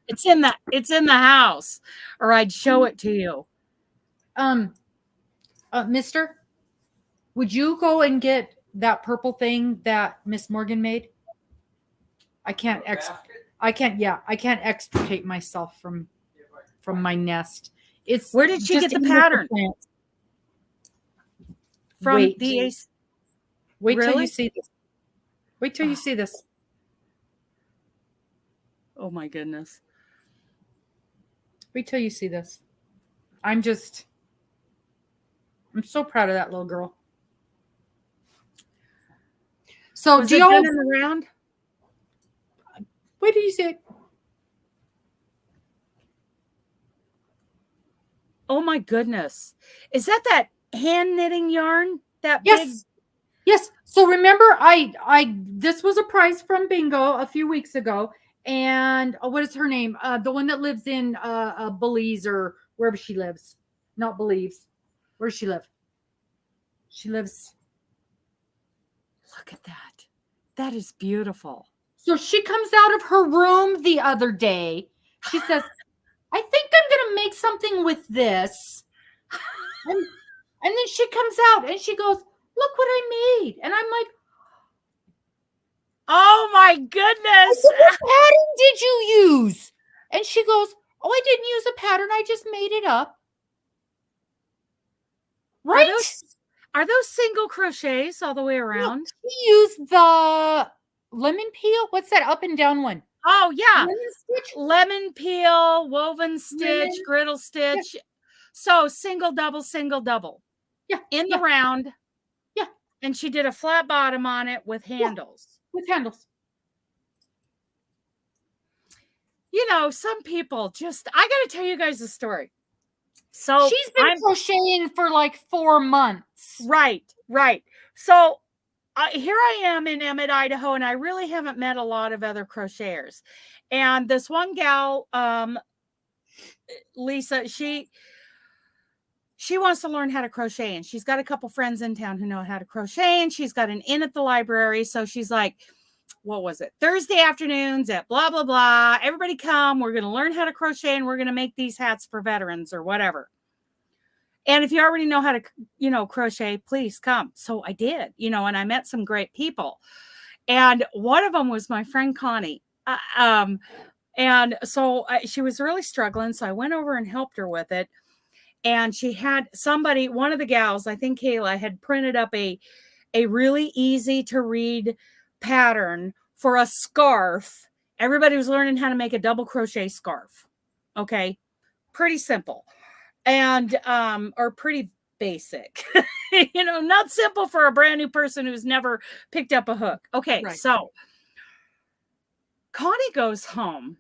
It's in the house, or I'd show it to you. Mister, would you go and get that purple thing that Miss Morgan made? I can't extricate myself from my nest. Where did she get the pattern? From wait the Wait till you see this. Wait till you see this. Oh my goodness. Wait till you see this. I'm so proud of that little girl. So was it been in the round? Wait till you see it. Oh my goodness. Is that hand knitting yarn? Yes. So remember, this was a prize from Bingo a few weeks ago. And what is her name? The one that lives in Belize or wherever she lives. Not Belize. Where does she live? She lives. Look at that. That is beautiful. So she comes out of her room the other day. She says, I think I'm going to make something with this. And then she comes out and she goes, look what I made. And I'm like, oh my goodness. What pattern did you use? And she goes, oh, I didn't use a pattern. I just made it up. Right? Are those single crochets all the way around? No, she used the lemon peel. What's that up and down one? Oh, yeah. Lemon peel, woven stitch, griddle stitch. Yeah. So single, double. Yeah. In the round. Yeah. And she did a flat bottom on it with handles. Yeah. With handles. You know, some people just, I got to tell you guys a story. So she's been crocheting for like 4 months. Right. So here I am in Emmett, Idaho, and I really haven't met a lot of other crocheters. And this one gal, Lisa, she wants to learn how to crochet, and she's got a couple friends in town who know how to crochet, and she's got an in at the library. So she's like, what was it? Thursday afternoons at blah, blah, blah. Everybody come. We're going to learn how to crochet, and we're going to make these hats for veterans or whatever. And if you already know how to, crochet, please come. So I did, and I met some great people. And one of them was my friend Connie. And so she was really struggling. So I went over and helped her with it. And she had somebody, one of the gals, I think Kayla, had printed up a really easy to read pattern for a scarf. Everybody was learning how to make a double crochet scarf. Okay. Pretty simple. And, or pretty basic, not simple for a brand new person who's never picked up a hook. Okay. Right. So Connie goes home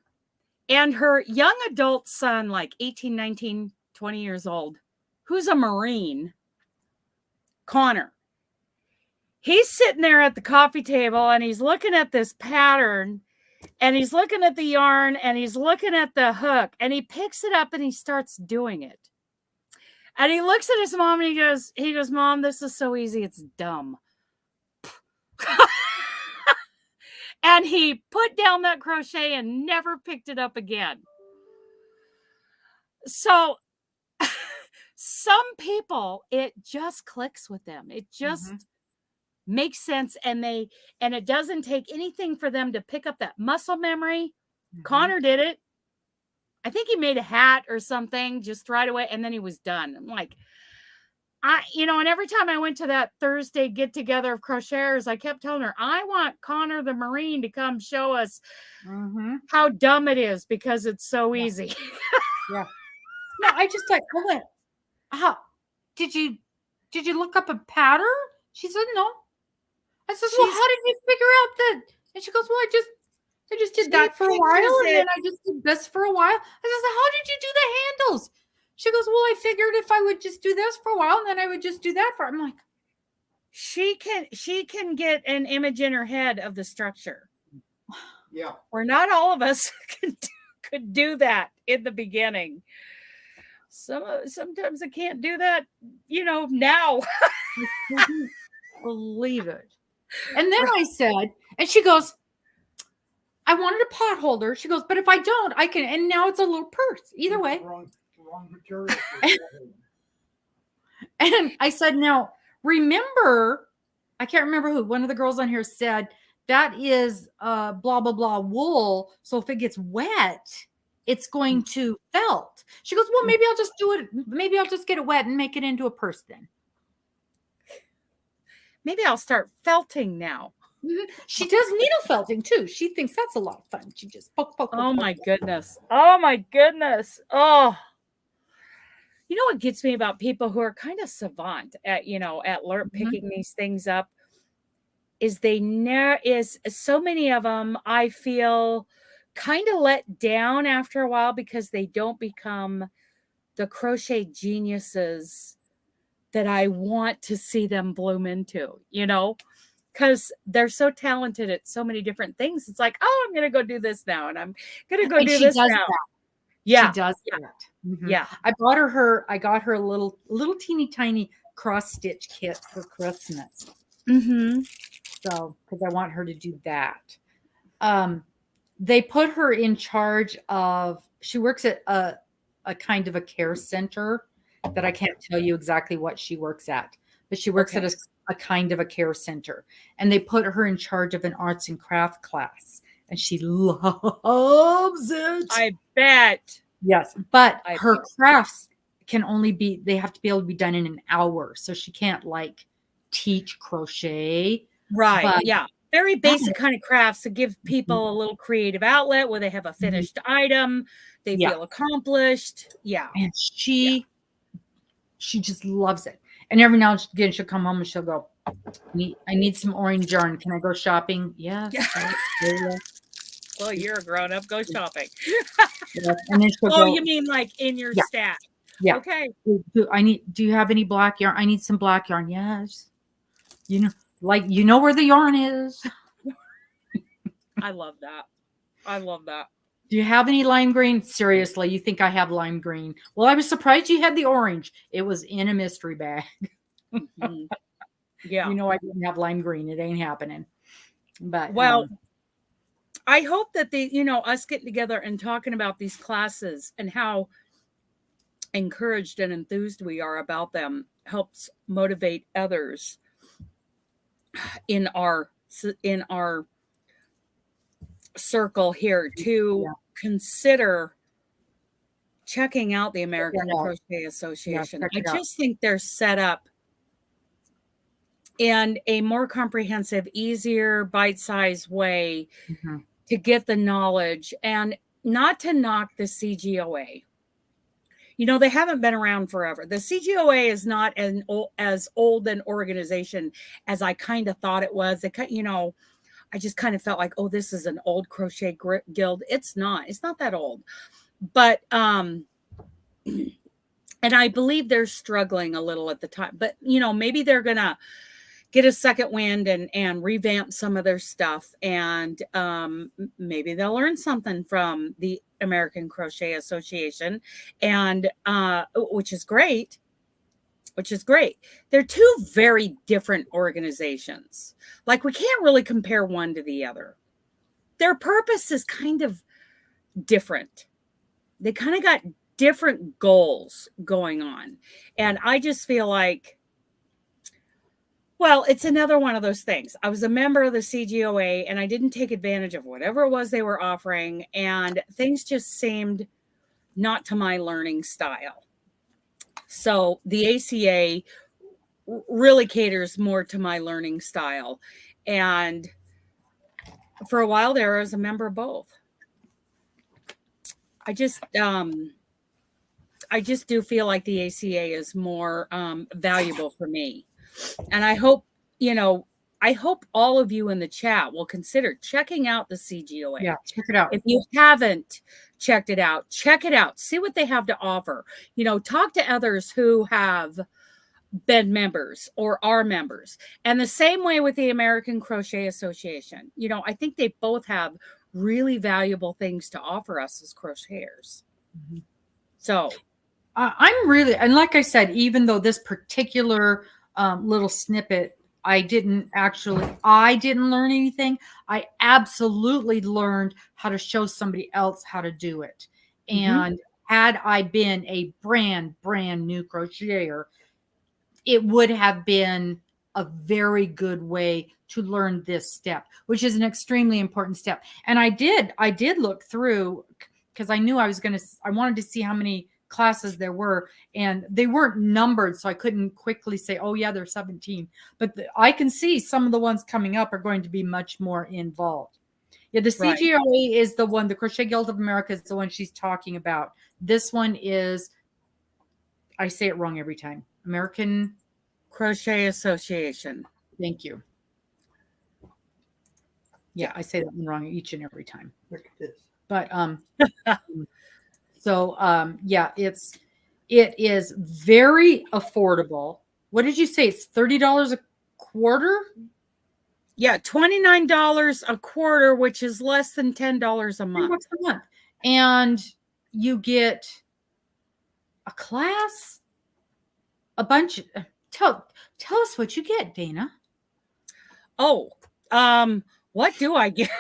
and her young adult son, like 18, 19, 20 years old, who's a Marine, Connor, he's sitting there at the coffee table and he's looking at this pattern and he's looking at the yarn and he's looking at the hook and he picks it up and he starts doing it. And he looks at his mom and he goes, Mom, this is so easy. It's dumb. And he put down that crochet and never picked it up again. So some people, it just clicks with them. It just makes sense. And it doesn't take anything for them to pick up that muscle memory. Connor did it. I think he made a hat or something just right away. And then he was done. I'm like, and every time I went to that Thursday get together of crocheters, I kept telling her, I want Connor the Marine to come show us how dumb it is because it's so easy. Yeah. No, I just like, I went, did you look up a pattern? She said, no. I said, well, how did you figure out that? And she goes, well, I just did that for a while. And then I just did this for a while. I said, how did you do the handles? She goes, well, I figured if I would just do this for a while, and then I would just do that for. I'm like, she can get an image in her head of the structure. Yeah. Where not all of us could do that in the beginning. Sometimes I can't do that, now. I couldn't believe it. And then I said, and she goes, I wanted a pot holder. She goes, but if I don't, I can. And now it's a little purse. Either way. Wrong material. And I said, now, remember, I can't remember who, one of the girls on here said, that is blah, blah, blah wool. So if it gets wet, it's going to felt. She goes, well, maybe I'll just do it. Maybe I'll just get it wet and make it into a purse then. Maybe I'll start felting now. She does needle felting too. She thinks that's a lot of fun. She just poke. My goodness. Oh my goodness. Oh. You know what gets me about people who are kind of savant at picking these things up is so many of them, I feel, kind of let down after a while because they don't become the crochet geniuses that I want to see them bloom into, because they're so talented at so many different things. It's like, oh, I'm going to go do this now. And I'm going to go do this now. That. Yeah. She does that. Yeah. I got her a little teeny tiny cross stitch kit for Christmas. So, because I want her to do that. They put her in charge of, she works at a kind of a care center that I can't tell you exactly what she works at, but she works at a kind of a care center. And they put her in charge of an arts and craft class. And she loves it. I bet. Yes. But her crafts they have to be able to be done in an hour. So she can't teach crochet. Right. But, yeah. Very basic kind of crafts to give people a little creative outlet where they have a finished item. They feel accomplished. Yeah. And she just loves it. And every now and again, she'll come home and she'll go, I need some orange yarn. Can I go shopping? Yes. Well, you're a grown up. Go shopping. And then you mean in your stack? Yeah. Okay. Do you have any black yarn? I need some black yarn. Yes. Where the yarn is. I love that. Do you have any lime green? Seriously, you think I have lime green? Well, I was surprised you had the orange. It was in a mystery bag. Yeah. I didn't have lime green. It ain't happening. But I hope that us getting together and talking about these classes and how encouraged and enthused we are about them helps motivate others in our circle here to consider checking out the American Crochet Association. I just think they're set up in a more comprehensive, easier, bite-sized way to get the knowledge, and not to knock the CGOA. You know, they haven't been around forever. The CGOA is not as old an organization as I kind of thought it was. You know, I just kind of felt like, oh, this is an old crochet guild. It's not. It's not that old. But, and I believe they're struggling a little at the time. But, you know, maybe they're going to get a second wind and revamp some of their stuff. And maybe they'll learn something from the American Crochet Association, and which is great. They're two very different organizations. Like, we can't really compare one to the other. Their purpose is kind of different. They kind of got different goals going on. And I just feel like, well, it's another one of those things. I was a member of the CGOA and I didn't take advantage of whatever it was they were offering. And things just seemed not to my learning style. So the ACA really caters more to my learning style. And for a while there, I was a member of both. I just do feel like the ACA is more valuable for me. And I hope, you know, all of you in the chat will consider checking out the CGOA. Yeah, check it out. If you haven't checked it out, check it out. See what they have to offer. You know, talk to others who have been members or are members. And the same way with the American Crochet Association. You know, I think they both have really valuable things to offer us as crocheters. So I'm really, and like I said, even though this particular little snippet, I didn't learn anything. I absolutely learned how to show somebody else how to do it. And had I been a brand new crocheter, it would have been a very good way to learn this step, which is an extremely important step. And I did look through, because I knew I wanted to see how many classes there were, and they weren't numbered, so I couldn't quickly say, oh yeah, there's 17. But I can see some of the ones coming up are going to be much more involved. Yeah, the CGOA is the one, the Crochet Guild of America is the one she's talking about. This one is, I say it wrong every time, American Crochet Association. Thank you. Yeah, I say that one wrong each and every time. Look at this. But so yeah, it is very affordable. What did you say? It's $30 a quarter? Yeah, $29 a quarter, which is less than $10 a month. $10 a month. And you get a class, a bunch. Tell us what you get, Dana. Oh, what do I get?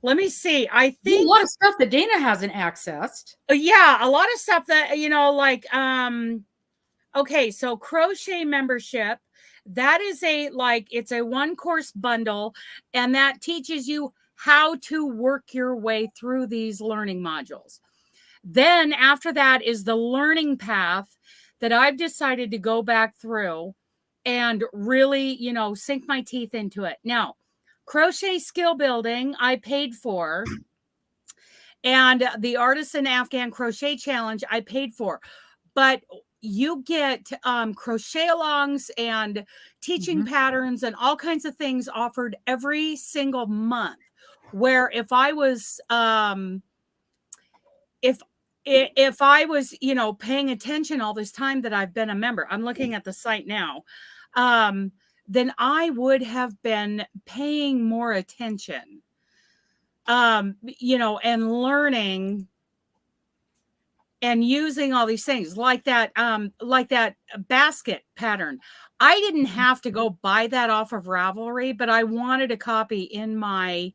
Let me see. I think a lot of stuff that Dana hasn't accessed. Yeah, a lot of stuff that, you know, like, okay, so crochet membership, that is it's a 1-course bundle, and that teaches you how to work your way through these learning modules. Then after that is the learning path that I've decided to go back through and really, you know, sink my teeth into it. Now, crochet skill building, I paid for. And the Artisan Afghan Crochet Challenge, I paid for. But you get crochet alongs and teaching patterns and all kinds of things offered every single month. Where if I was, if I was, you know, paying attention all this time that I've been a member, I'm looking at the site now, then I would have been paying more attention, you know, and learning and using all these things like that basket pattern. I didn't have to go buy that off of Ravelry, but I wanted a copy in my,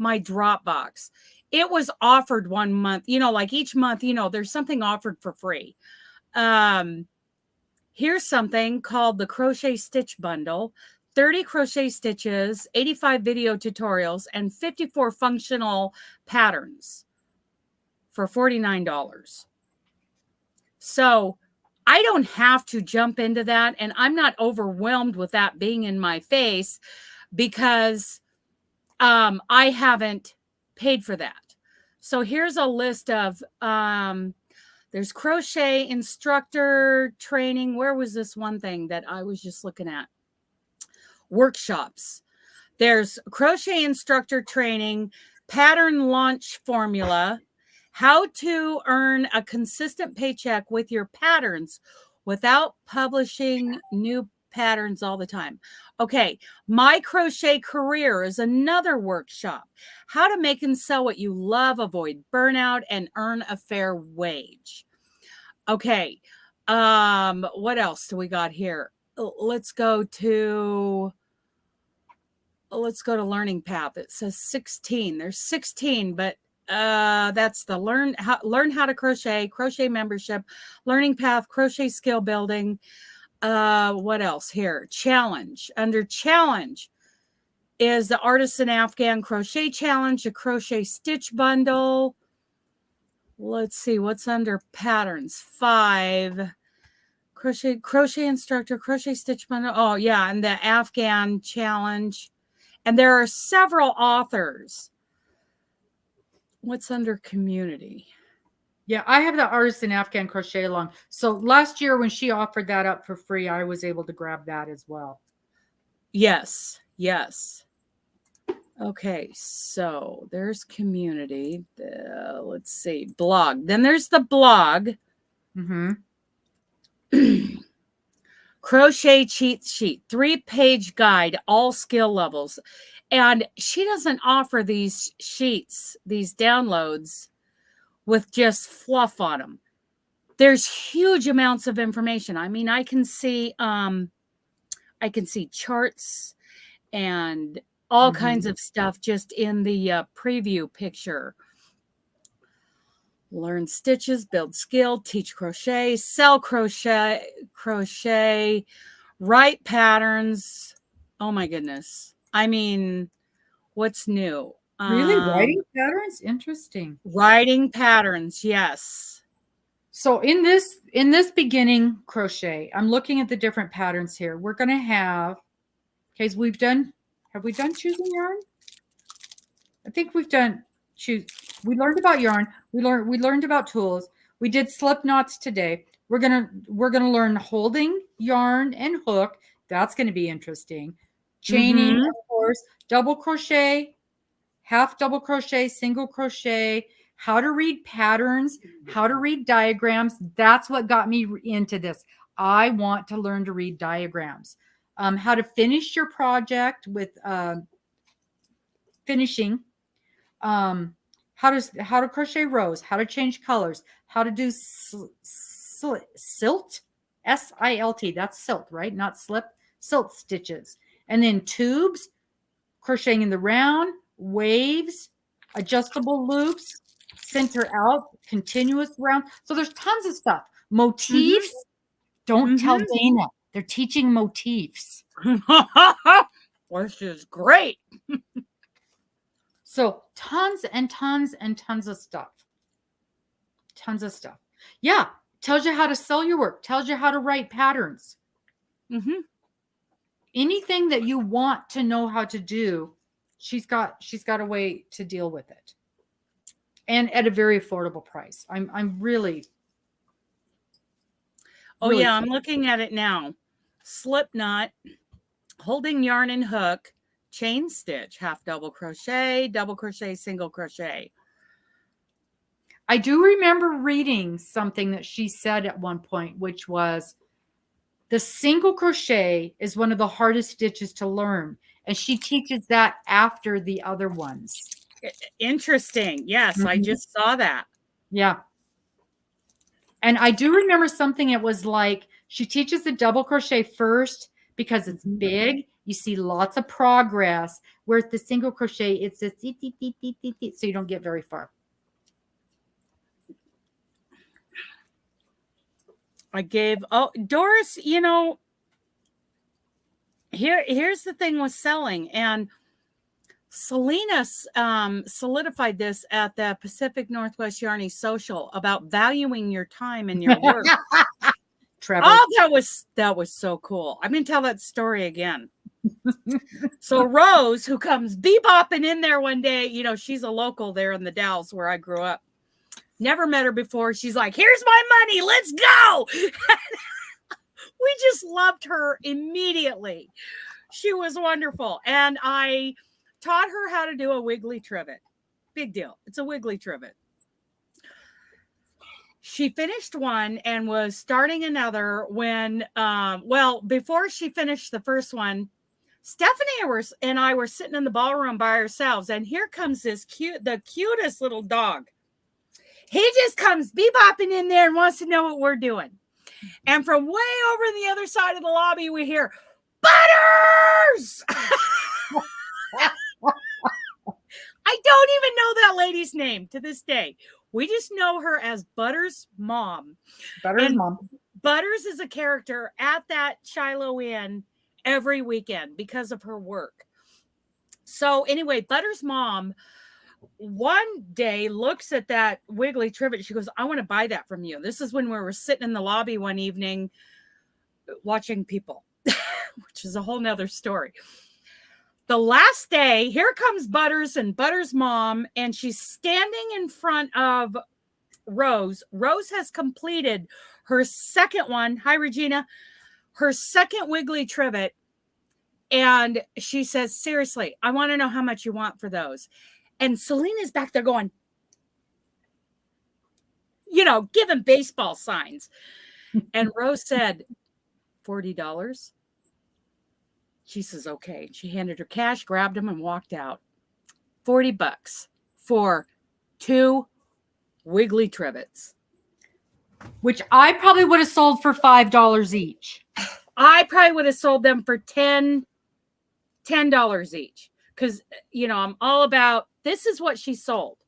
Dropbox. It was offered one month, you know, like each month, you know, there's something offered for free. Here's something called the Crochet Stitch Bundle, 30 crochet stitches, 85 video tutorials, and 54 functional patterns for $49. So I don't have to jump into that, and I'm not overwhelmed with that being in my face because I haven't paid for that. So here's a list of there's crochet instructor training. Where was this one thing that I was just looking at? Workshops. There's crochet instructor training, pattern launch formula, how to earn a consistent paycheck with your patterns without publishing new patterns all the time. Okay, My Crochet Career is another workshop. How to make and sell what you love, avoid burnout, and earn a fair wage. Okay, what else do we got here? Let's go to Learning Path. It says 16. There's 16, but that's the learn how to crochet membership, Learning Path, crochet skill building. What else here? Challenge. Under challenge is the Artisan Afghan Crochet Challenge, a crochet stitch bundle. Let's see what's under patterns. 5. Crochet instructor, crochet stitch bundle. Oh yeah, and the Afghan challenge. And there are several authors. What's under community? Yeah, I have the Artisan Afghan Crochet Along. So last year when she offered that up for free, I was able to grab that as well. Yes, yes. Okay, so there's community. Let's see, blog. Then there's the blog. Crochet cheat sheet, 3-page guide, all skill levels. And she doesn't offer these sheets, these downloads with just fluff on them. There's huge amounts of information. I mean, I can see charts and all kinds of stuff just in the preview picture. Learn stitches, build skill, teach crochet, sell crochet, write patterns. Oh my goodness. I mean, what's new? Really? Writing patterns? Interesting. Writing patterns, yes. So in this beginning crochet, I'm looking at the different patterns here. We're going to have, okay, so have we done choosing yarn? I think we've done we learned about yarn. We learned about tools. We did slip knots today. We're gonna learn holding yarn and hook. That's gonna be interesting. Chaining, of course, double crochet, half double crochet, single crochet, how to read patterns, how to read diagrams. That's what got me into this. I want to learn to read diagrams. How to finish your project with finishing. How to crochet rows, how to change colors, how to do silt, S-I-L-T, that's silt, right? Not slip, silt stitches. And then tubes, crocheting in the round, waves, adjustable loops, center out, continuous round. So there's tons of stuff. Motifs, don't tell Dana. They're teaching motifs. Which is great. So tons and tons and tons of stuff. Tons of stuff. Yeah. Tells you how to sell your work. Tells you how to write patterns. Anything that you want to know how to do, she's got a way to deal with it. And at a very affordable price. I'm really. Oh yeah, I'm looking at it now. Slip knot, holding yarn and hook, chain stitch, half double crochet, single crochet. I do remember reading something that she said at one point, which was the single crochet is one of the hardest stitches to learn. And she teaches that after the other ones. Interesting. Yes, I just saw that. Yeah. And I do remember something. It was like she teaches the double crochet first because it's big. You see lots of progress. Whereas the single crochet, it's a so you don't get very far. Doris, here's the thing with selling, and Salina solidified this at the Pacific Northwest Yarny Social about valuing your time and your work. Trevor. Oh, that was so cool. I'm going to tell that story again. So Rose, who comes bebopping in there one day, you know, she's a local there in the Dalles where I grew up. Never met her before. She's like, here's my money. Let's go. We just loved her immediately. She was wonderful. And I taught her how to do a wiggly trivet. Big deal. It's a wiggly trivet. She finished one and was starting another when, before she finished the first one, Stephanie and I were sitting in the ballroom by ourselves. And here comes the cutest little dog. He just comes bebopping in there and wants to know what we're doing. And from way over the other side of the lobby, we hear, Butters! I don't even know that lady's name to this day. We just know her as Butters' mom. Butters is a character at that Shiloh Inn every weekend because of her work. So anyway, Butters' mom one day looks at that wiggly trivet. She goes, I want to buy that from you. This is when we were sitting in the lobby one evening watching people, which is a whole nother story. The last day, here comes Butters and Butters' mom, and she's standing in front of Rose. Rose has completed her second one. Hi, Regina. Her second wiggly trivet. And she says, seriously, I want to know how much you want for those. And Salina's back there going, you know, giving baseball signs. And Rose said, $40. She says, okay. She handed her cash, grabbed them, and walked out. $40 for 2 wiggly trivets. Which I probably would have sold for $5 each. I probably would have sold them for $10 each. Because, you know, I'm all about, this is what she sold.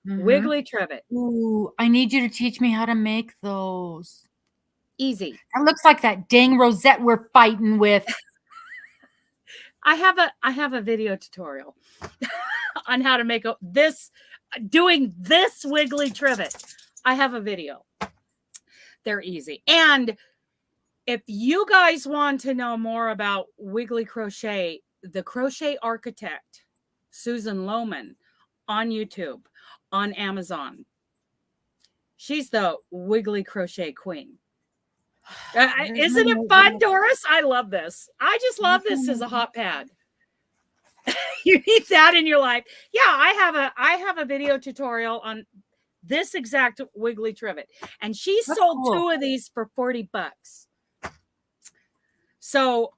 Mm-hmm. Wiggly trivet. Ooh, I need you to teach me how to make those. Easy. That looks like that dang rosette we're fighting with. I have a video tutorial on how to make doing this wiggly trivet. I have a video. They're easy. And if you guys want to know more about wiggly crochet, the Crochet Architect, Susan Lohman, on YouTube, on Amazon. She's the wiggly crochet queen. Isn't it fun, Doris? I love this. I just love this as a hot pad. You need that in your life. Yeah, I have a video tutorial on this exact wiggly trivet, and she sold 2 of these for $40. So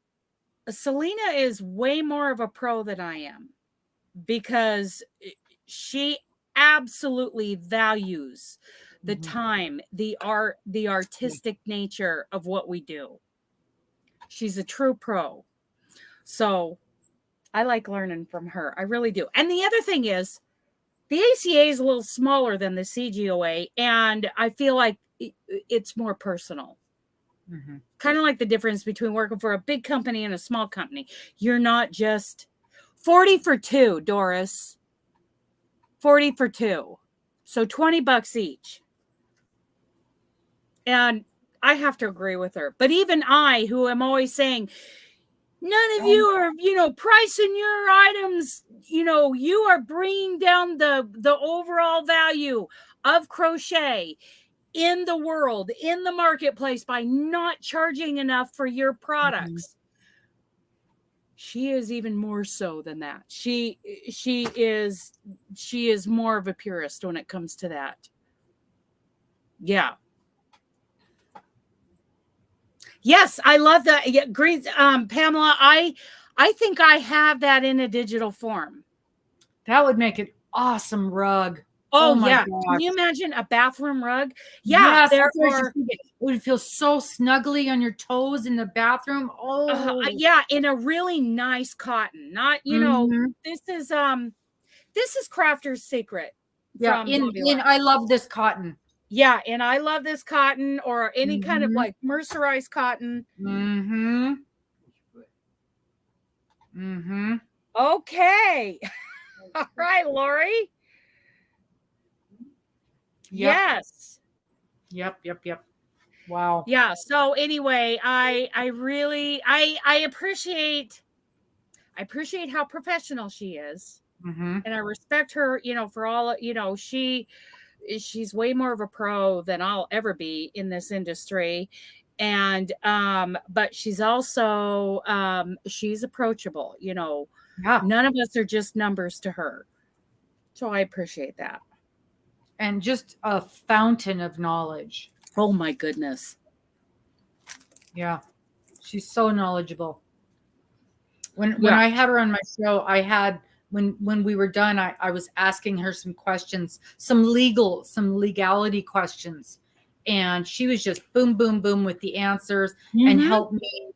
Salina is way more of a pro than I am because she absolutely values the time, the art, the artistic nature of what we do. She's a true pro. So I like learning from her. I really do. And the other thing is, the ACA is a little smaller than the CGOA, and I feel like it's more personal. Mm-hmm. Kind of like the difference between working for a big company and a small company. You're not just 40 for 2, Doris. 40 for 2. So $20 each. And I have to agree with her. But even I, who am always saying, none of you are, you know, pricing your items, you know, you are bringing down the overall value of crochet in the world, in the marketplace by not charging enough for your products. Mm-hmm. She is even more so than that. She is more of a purist when it comes to that. Yeah. Yes, I love that. Yeah, green, Pamela, I think I have that in a digital form. That would make an awesome rug. Oh yeah. Gosh. Can you imagine a bathroom rug? Yeah. Yes, it would feel so snuggly on your toes in the bathroom. Oh yeah, in a really nice cotton. Not, you know, this is Crafter's Secret. Yeah, I love this cotton. Yeah, and I love this cotton or any kind of like mercerized cotton. Mm-hmm. Mm-hmm. Okay. All right, Lori. Yep. Yes. Yep. Wow. Yeah. So anyway, I really I appreciate how professional she is. Mm-hmm. And I respect her, for all, she's way more of a pro than I'll ever be in this industry. And but she's also she's approachable, Yeah. none of us are just numbers to her. So I appreciate that. And just a fountain of knowledge. Oh my goodness. Yeah. She's so knowledgeable. When Yeah. I had her on my show, I had when we were done, I was asking her some questions, some legality questions. And she was just boom, boom, boom with the answers and helped me.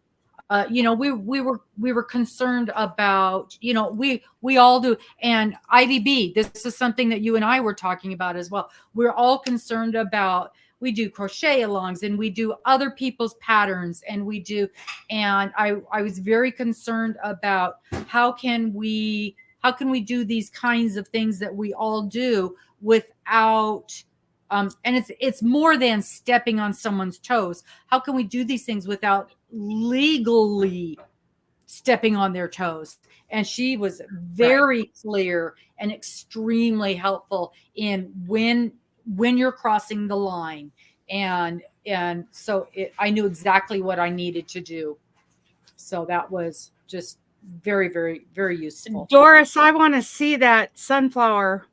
We were concerned about, we all do. And IVB, this is something that you and I were talking about as well. We're all concerned about, we do crochet alongs and we do other people's patterns and I was very concerned about how can we do these kinds of things that we all do without and it's more than stepping on someone's toes. How can we do these things without legally stepping on their toes? And she was very clear and extremely helpful in when you're crossing the line. And so I knew exactly what I needed to do. So that was just very, very, very useful. Doris, I want to see that sunflower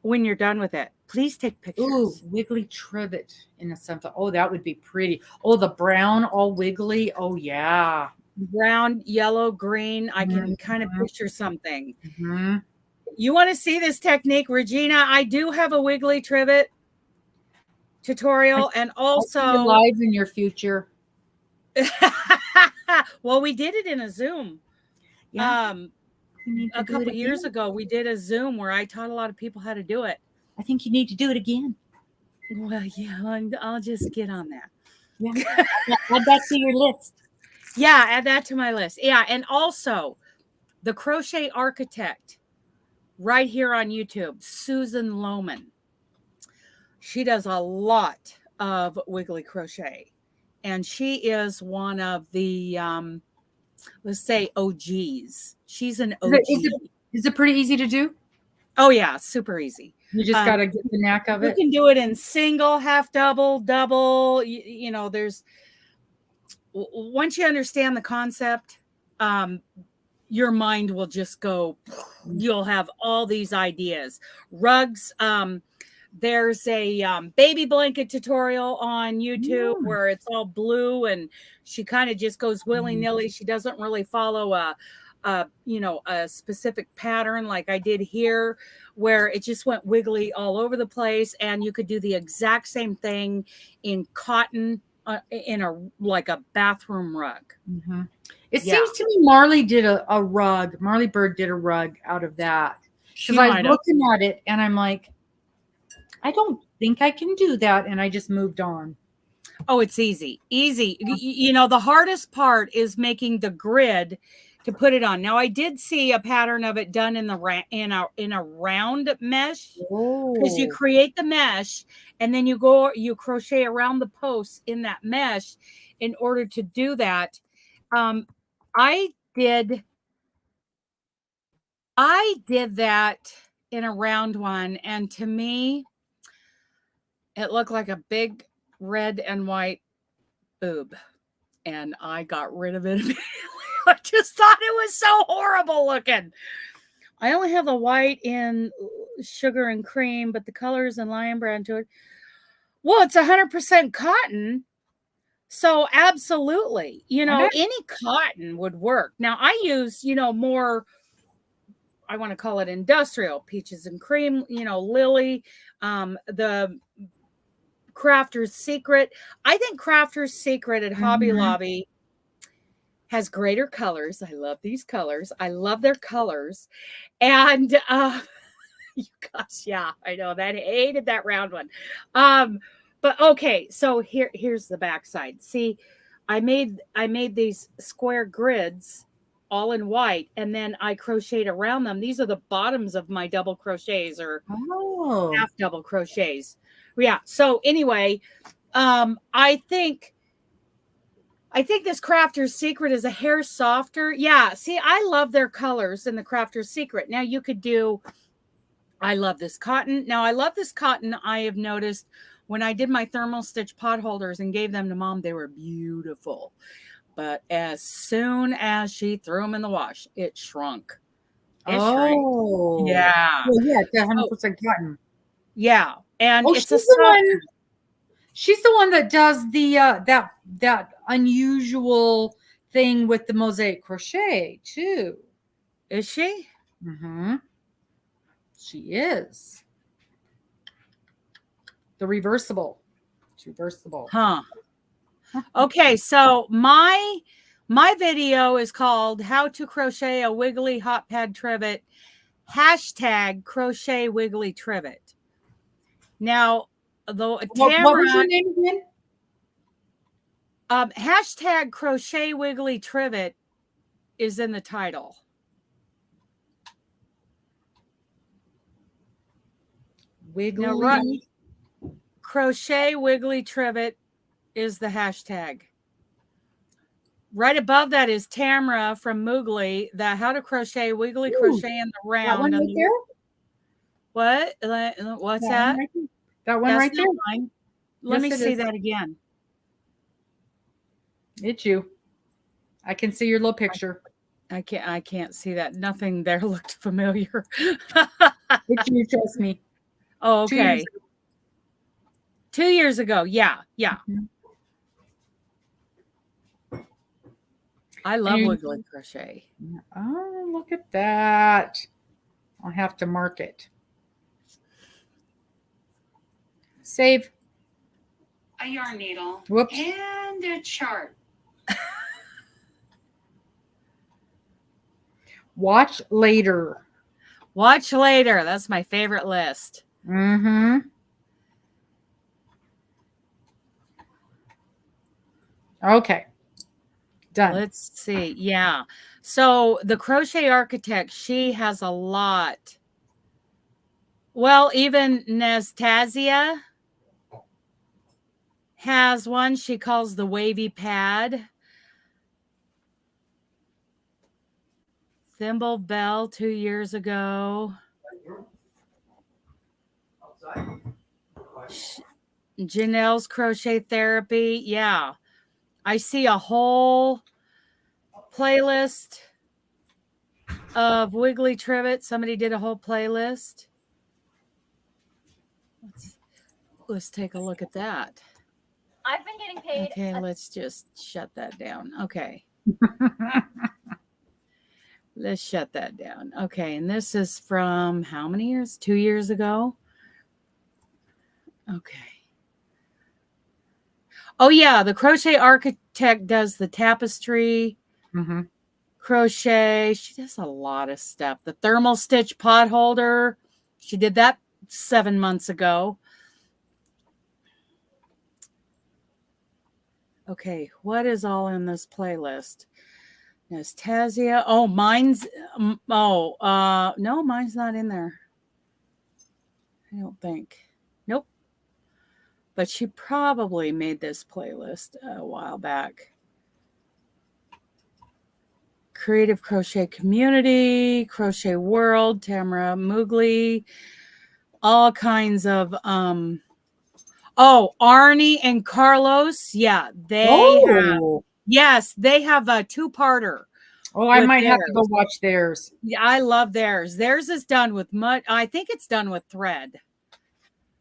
when you're done with it. Please take pictures. Ooh, wiggly trivet in a sunflower. Oh, that would be pretty. Oh, the brown, all wiggly. Oh, yeah. Brown, yellow, green. I can kind of picture something. Mm-hmm. You want to see this technique, Regina? I do have a wiggly trivet tutorial, and also live in your future. Well, we did it in a Zoom. Yeah. A couple years ago, we did a Zoom where I taught a lot of people how to do it. I think you need to do it again. Well, yeah, I'll just get on that. Yeah. Add that to your list. Yeah, add that to my list. Yeah, and also the Crochet Architect right here on YouTube, Susan Lohman. She does a lot of wiggly crochet, and she is one of the let's say OGs. She's an OG. Is it pretty easy to do? Oh yeah, super easy. You just got to get the knack of it. You can do it in single, half double, double. There's, once you understand the concept, your mind will just go, you'll have all these ideas. Rugs. There's a baby blanket tutorial on YouTube where it's all blue and she kind of just goes willy-nilly. She doesn't really follow a specific pattern like I did here, where it just went wiggly all over the place. And you could do the exact same thing in cotton in a bathroom rug. Mm-hmm. It seems to me Marley did a rug. Marley Bird did a rug out of that. Because I was looking at it and I'm like, I don't think I can do that. And I just moved on. Oh, it's easy. Easy. The hardest part is making the grid to put it on. Now, I did see a pattern of it done in a round mesh, because you create the mesh and then you crochet around the posts in that mesh in order to do that. I did that in a round one, and to me, it looked like a big red and white boob, and I got rid of it immediately. I just thought it was so horrible looking. I only have the white in sugar and cream, but the colors and lion brand to it. Well, it's 100% cotton. So absolutely, any cotton would work. Now I use, more, I want to call it industrial, peaches and cream, Lily, the Crafter's Secret. I think Crafter's Secret at Hobby Lobby has greater colors. I love these colors. I love their colors. And you guys, yeah, I know that. I hated that round one. But okay, so here's the backside. See, I made these square grids all in white, and then I crocheted around them. These are the bottoms of my double crochets or half double crochets. Yeah. So anyway, I think this Crafter's Secret is a hair softer. Yeah. See, I love their colors in the Crafter's Secret. Now you could do, I love this cotton. Now I love this cotton. I have noticed when I did my thermal stitch pot holders and gave them to Mom, they were beautiful. But as soon as she threw them in the wash, it shrunk. It shrank. Yeah. Well, yeah, it's 100% cotton. Yeah. And it's a she's the one that does the that unusual thing with the mosaic crochet too. Is she? Mm-hmm. She is. The reversible. It's reversible. Huh. Okay, so my video is called How to Crochet a Wiggly Hot Pad Trivet, # crochet wiggly trivet. Now, what was your name again? # crochet wiggly trivet is in the title. Wiggly. Now, crochet wiggly trivet is the hashtag. Right above that is Tamra from Moogly, the How to Crochet Wiggly Crochet in the Round. That one right there? What? What's that? That one right there? Let me see that again. It's you. I can see your little picture. I can't see that. Nothing there looked familiar. It's you, trust me. Oh, okay. 2 years ago. Yeah. Mm-hmm. I love wiggly crochet. Oh, look at that. I'll have to mark it. Save. A yarn needle. Whoops. And a chart. Watch later. Watch later. That's my favorite list. Mm-hmm. Okay. Done. Let's see. Yeah. So the Crochet Architect, she has a lot. Well, even Nastasia has one she calls the Wavy Pad. Thimble Bell 2 years ago. Janelle's Crochet Therapy. Yeah. I see a whole playlist of wiggly trivet. Somebody did a whole playlist. Let's take a look at that. I've been getting paid. Okay, let's just shut that down. Okay. Let's shut that down. Okay, and this is from how many years? 2 years ago? Okay. Oh, yeah, the Crochet Architect does the tapestry, crochet. She does a lot of stuff. The thermal stitch pot holder. She did that 7 months ago. Okay, what is all in this playlist? Nastasia. Oh, mine's. No, mine's not in there. I don't think. Nope. But she probably made this playlist a while back. Creative Crochet Community, Crochet World, Tamara Moogly, all kinds of Arnie and Carlos. Yeah, they have a two-parter. Oh, I might have to go watch theirs. Yeah, I love theirs. Theirs is done with I think it's done with thread.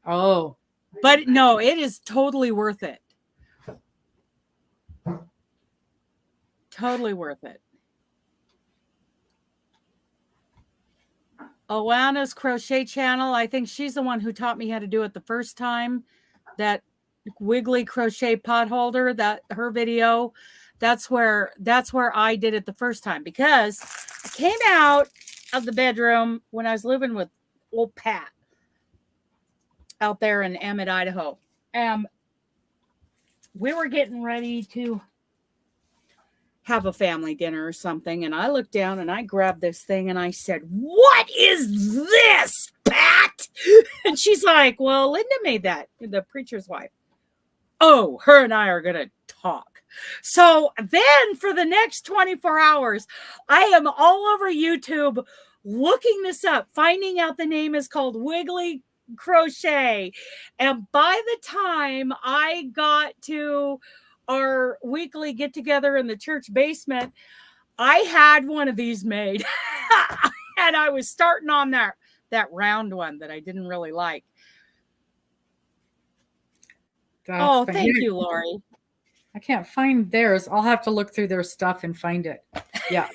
Oh. But no, it is totally worth it. Totally worth it. Oana's Crochet Channel. I think she's the one who taught me how to do it the first time. That wiggly crochet pot holder, that her video, that's where I did it the first time, because I came out of the bedroom when I was living with old Pat out there in Emmett, Idaho. We were getting ready to have a family dinner or something. And I looked down and I grabbed this thing and I said, "What is this, Pat?" And she's like, "Well, Linda made that," the preacher's wife. Oh, her and I are going to talk. So then for the next 24 hours, I am all over YouTube looking this up, finding out the name is called Wiggly Crochet. And by the time I got to our weekly get together in the church basement, I had one of these made. And I was starting on that round one that I didn't really like. That's Thank you, Lori. I can't find theirs. I'll have to look through their stuff and find it. Yeah.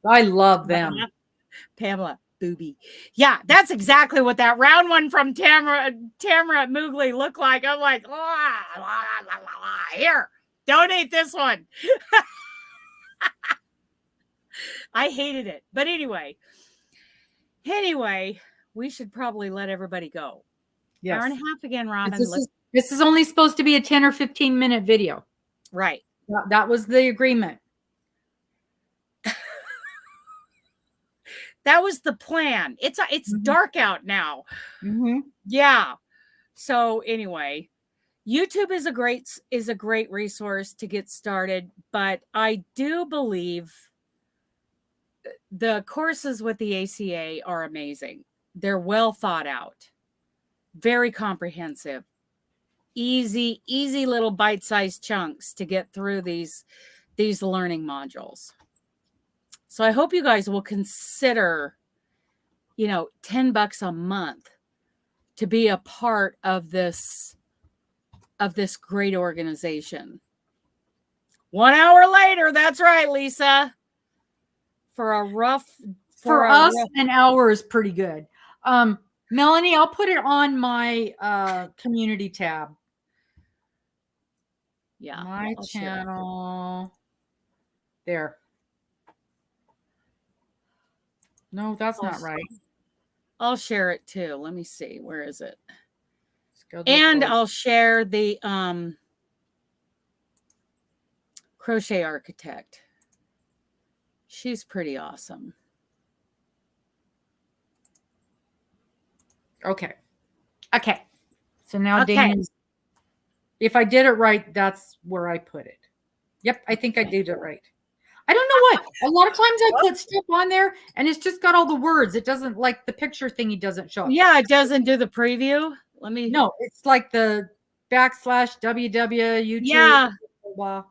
I love them. Pamela Booby. Yeah, that's exactly what that round one from Tamara Moogly looked like. I'm like, here, donate this one. I hated it. But anyway, we should probably let everybody go. Yes. Hour and a half again, Robbin. This is only supposed to be a 10 or 15 minute video. Right. That was the agreement. That was the plan. It's dark out now. Mm-hmm. Yeah. So anyway, YouTube is a great resource to get started, but I do believe the courses with the ACA are amazing. They're well thought out, very comprehensive, easy little bite-sized chunks to get through these learning modules. So I hope you guys will consider, $10 a month to be a part of this great organization. 1 hour later, that's right, Lisa. For us, an hour is pretty good. Melanie, I'll put it on my community tab. Yeah. My channel. There. No, that's not right. I'll share it too. Let me see. Where is it? And I'll share the Crochet Architect. She's pretty awesome. Okay. So now Dana's, if I did it right, that's where I put it. Yep, I think I did it right. I don't know what. A lot of times I put stuff on there and it's just got all the words. It doesn't, like the picture thingy doesn't show up. Yeah, it doesn't do the preview. No, it's like the /www YouTube. Yeah. Blah.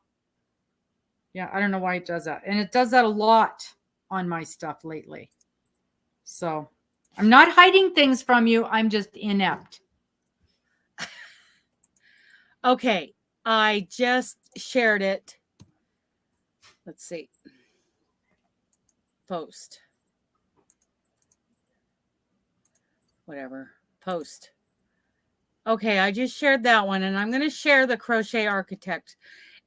Yeah, I don't know why it does that. And it does that a lot on my stuff lately. So I'm not hiding things from you. I'm just inept. Okay. I just shared it. Let's see. Post. Whatever. Post. Okay, I just shared that one, and I'm going to share the Crochet Architect.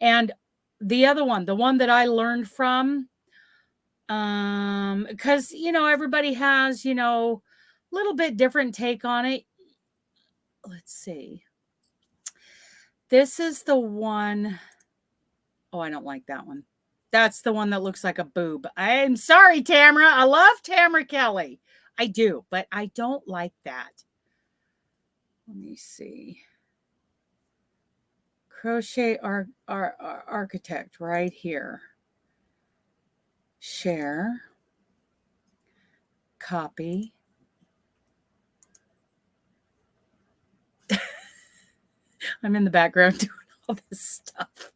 And the other one, the one that I learned from, because, everybody has, a little bit different take on it. Let's see. This is the one. Oh, I don't like that one. That's the one that looks like a boob. I'm sorry, Tamara. I love Tamara Kelly. I do, but I don't like that. Let me see. Crochet Architect right here. Share. Copy. I'm in the background doing all this stuff.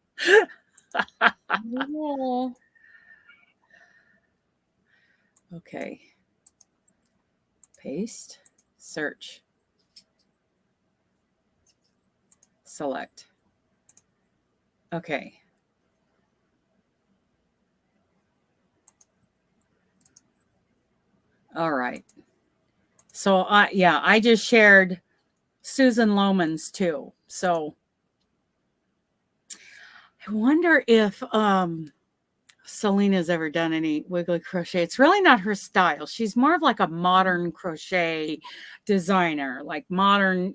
Okay. Paste. Search. Select. Okay. All right. So I just shared Susan Lohman's too. So I wonder if Salina's ever done any wiggly crochet. It's really not her style. She's more of like a modern crochet designer, like modern,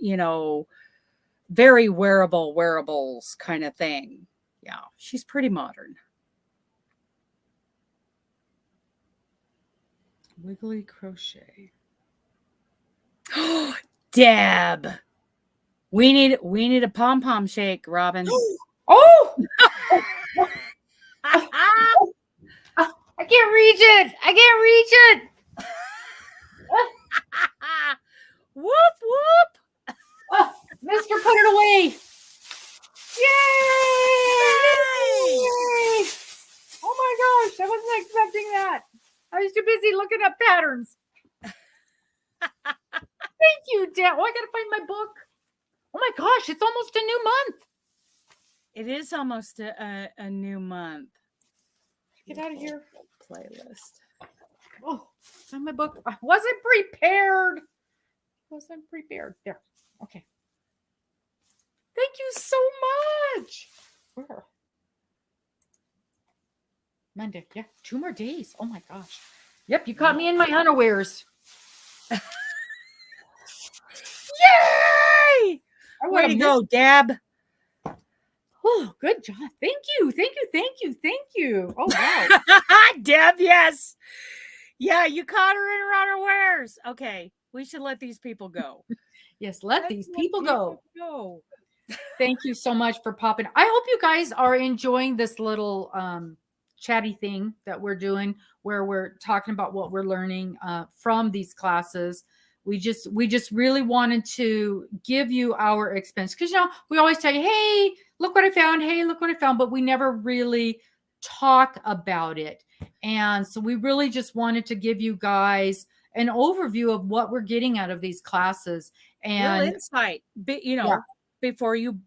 very wearables kind of thing. Yeah, she's pretty modern. Wiggly crochet. Deb, we need a pom pom shake, Robbin. Oh! I can't reach it. I can't reach it. Whoop whoop! Mister, put it away. Yay! Yay! Oh my gosh, I wasn't expecting that. I was too busy looking up patterns. Thank you, Dad. Oh, I gotta find my book. Oh my gosh, it's almost a new month. It is almost a new month. Get out of here. Playlist. Oh, find my book. I wasn't prepared. There. Okay. Thank you so much. Where? Monday. Yeah, 2 more days. Oh my gosh. Yep, you caught me in my unawares. Yay! Way to go, Deb. Oh, good job. Thank you. Oh, wow. Deb, yes. Yeah, you caught her in her unawares. Okay, we should let these people go. Yes, let these people go. Thank you so much for popping. I hope you guys are enjoying this little chatty thing that we're doing where we're talking about what we're learning from these classes. We just really wanted to give you our experience because we always tell you, hey, look what I found. Hey, look what I found, but we never really talk about it. And so we really just wanted to give you guys an overview of what we're getting out of these classes and real insight, before you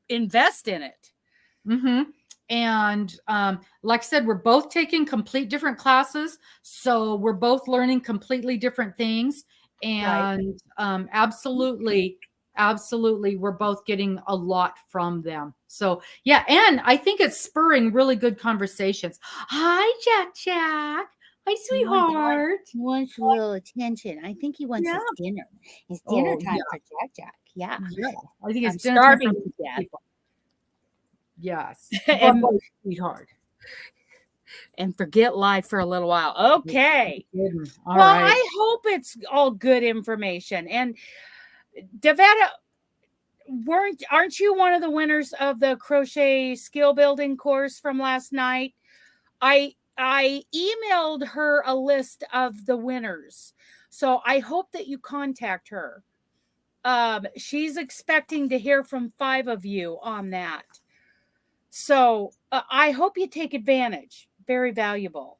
invest in it. Mm-hmm. And like I said, we're both taking complete different classes. So we're both learning completely different things. And absolutely, we're both getting a lot from them. So yeah, and I think it's spurring really good conversations. Hi, Jack. Hi, sweetheart. He wants a little attention. I think he wants his dinner. It's dinner time for Jack. Yeah. I think it's I'm dinner time starving for to death. Yes. And sweetheart. And forget life for a little while. Okay. All right. I hope it's all good information. And Devetta, aren't you one of the winners of the crochet skill building course from last night? I emailed her a list of the winners. So I hope that you contact her. She's expecting to hear from 5 of you on that. So I hope you take advantage. Very valuable.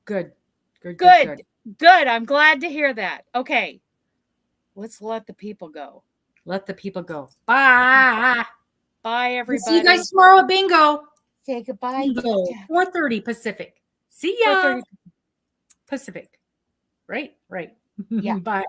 Good. I'm glad to hear that. Okay. Let's let the people go. Bye. Bye, everybody. See you guys tomorrow at bingo. Say goodbye. 4:30 Pacific. See ya. 4:30 Pacific. Right. Yeah. Bye.